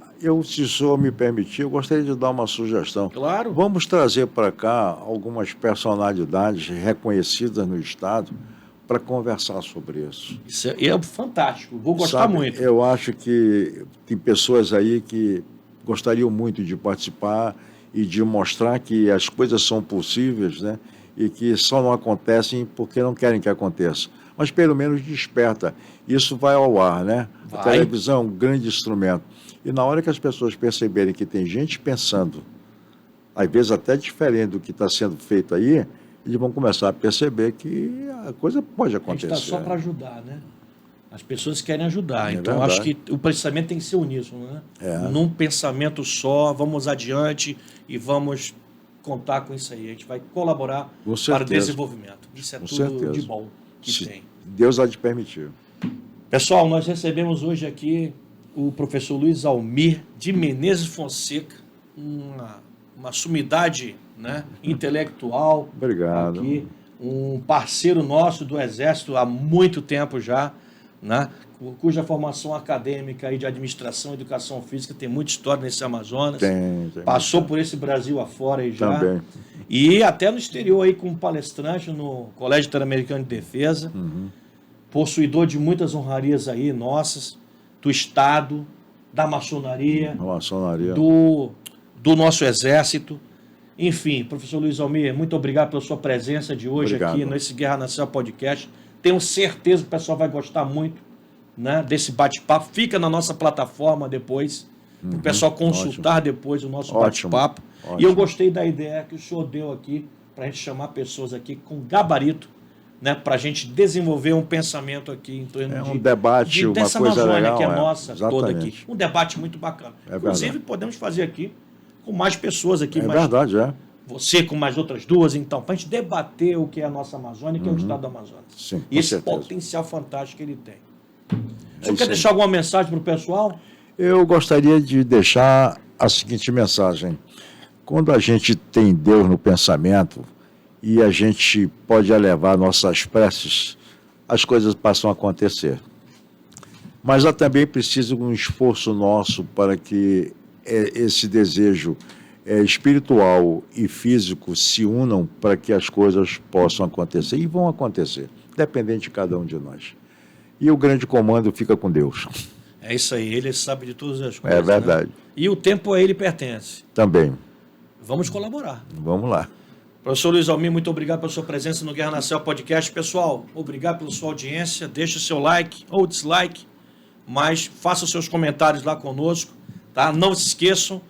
Se o senhor me permitir, eu gostaria de dar uma sugestão. Claro. Vamos trazer para cá algumas personalidades reconhecidas no Estado para conversar sobre isso. Isso é fantástico, vou gostar muito. Eu acho que tem pessoas aí que gostariam muito de participar e de mostrar que as coisas são possíveis, né? E que só não acontecem porque não querem que aconteça. Mas pelo menos desperta. Isso vai ao ar, né? A televisão é um grande instrumento. E na hora que as pessoas perceberem que tem gente pensando, às vezes até diferente do que está sendo feito aí, eles vão começar a perceber que a coisa pode acontecer. A gente está só para ajudar, né? As pessoas querem ajudar. Então, acho que o pensamento tem que ser uníssono, né? Num pensamento só, vamos adiante e vamos contar com isso aí. A gente vai colaborar para o desenvolvimento. Isso é tudo de bom que tem. Deus há de permitir. Pessoal, nós recebemos hoje aqui o professor Luiz Almir de Menezes Fonseca, uma sumidade, né, intelectual. Obrigado. Aqui, um parceiro nosso do Exército há muito tempo já, né, cuja formação acadêmica e de administração e educação física tem muita história nesse Amazonas. Tem Passou por esse Brasil afora aí já. Também. E até no exterior aí como palestrante no Colégio Interamericano de Defesa. Possuidor de muitas honrarias aí nossas, do Estado, da maçonaria, do nosso Exército. Enfim, professor Luiz Almir, muito obrigado pela sua presença de hoje aqui nesse Guerra Nacional Podcast. Tenho certeza que o pessoal vai gostar muito, né, desse bate-papo. Fica na nossa plataforma depois, para o pessoal consultar depois o nosso bate-papo. E eu gostei da ideia que o senhor deu aqui, para a gente chamar pessoas aqui com gabarito, né, para a gente desenvolver um pensamento aqui em torno debate, uma dessa coisa Amazônia legal, que é nossa toda aqui. Exatamente. Um debate muito bacana. Inclusive, verdade. podemos fazer aqui com mais pessoas aqui. Verdade. Você com mais outras duas, então, para a gente debater o que é a nossa Amazônia, que é o Estado do Amazonas. Sim, e esse certeza. potencial fantástico que ele tem. Você quer deixar alguma mensagem para o pessoal? Eu gostaria de deixar a seguinte mensagem. Quando a gente tem Deus no pensamento e a gente pode elevar nossas preces, as coisas passam a acontecer. Mas há também preciso de um esforço nosso para que esse desejo espiritual e físico se unam para que as coisas possam acontecer. E vão acontecer, dependente de cada um de nós. E o grande comando fica com Deus. É isso aí, ele sabe de todas as coisas. É verdade. Né? E o tempo a ele pertence. Também. Vamos colaborar. Vamos lá. Professor Luiz Almir, muito obrigado pela sua presença no Guerra Nacional Podcast. Pessoal, obrigado pela sua audiência. Deixe o seu like ou dislike, mas faça os seus comentários lá conosco, tá? Não se esqueçam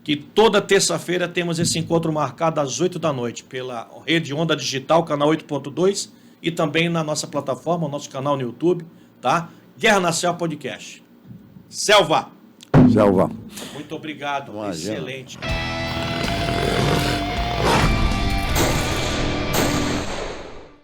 que toda terça-feira temos esse encontro marcado às 8 da noite pela Rede Onda Digital, canal 8.2, e também na nossa plataforma, nosso canal no YouTube, tá? Guerra Nacional Podcast. Selva! Selva. Muito obrigado. Imagina. Excelente.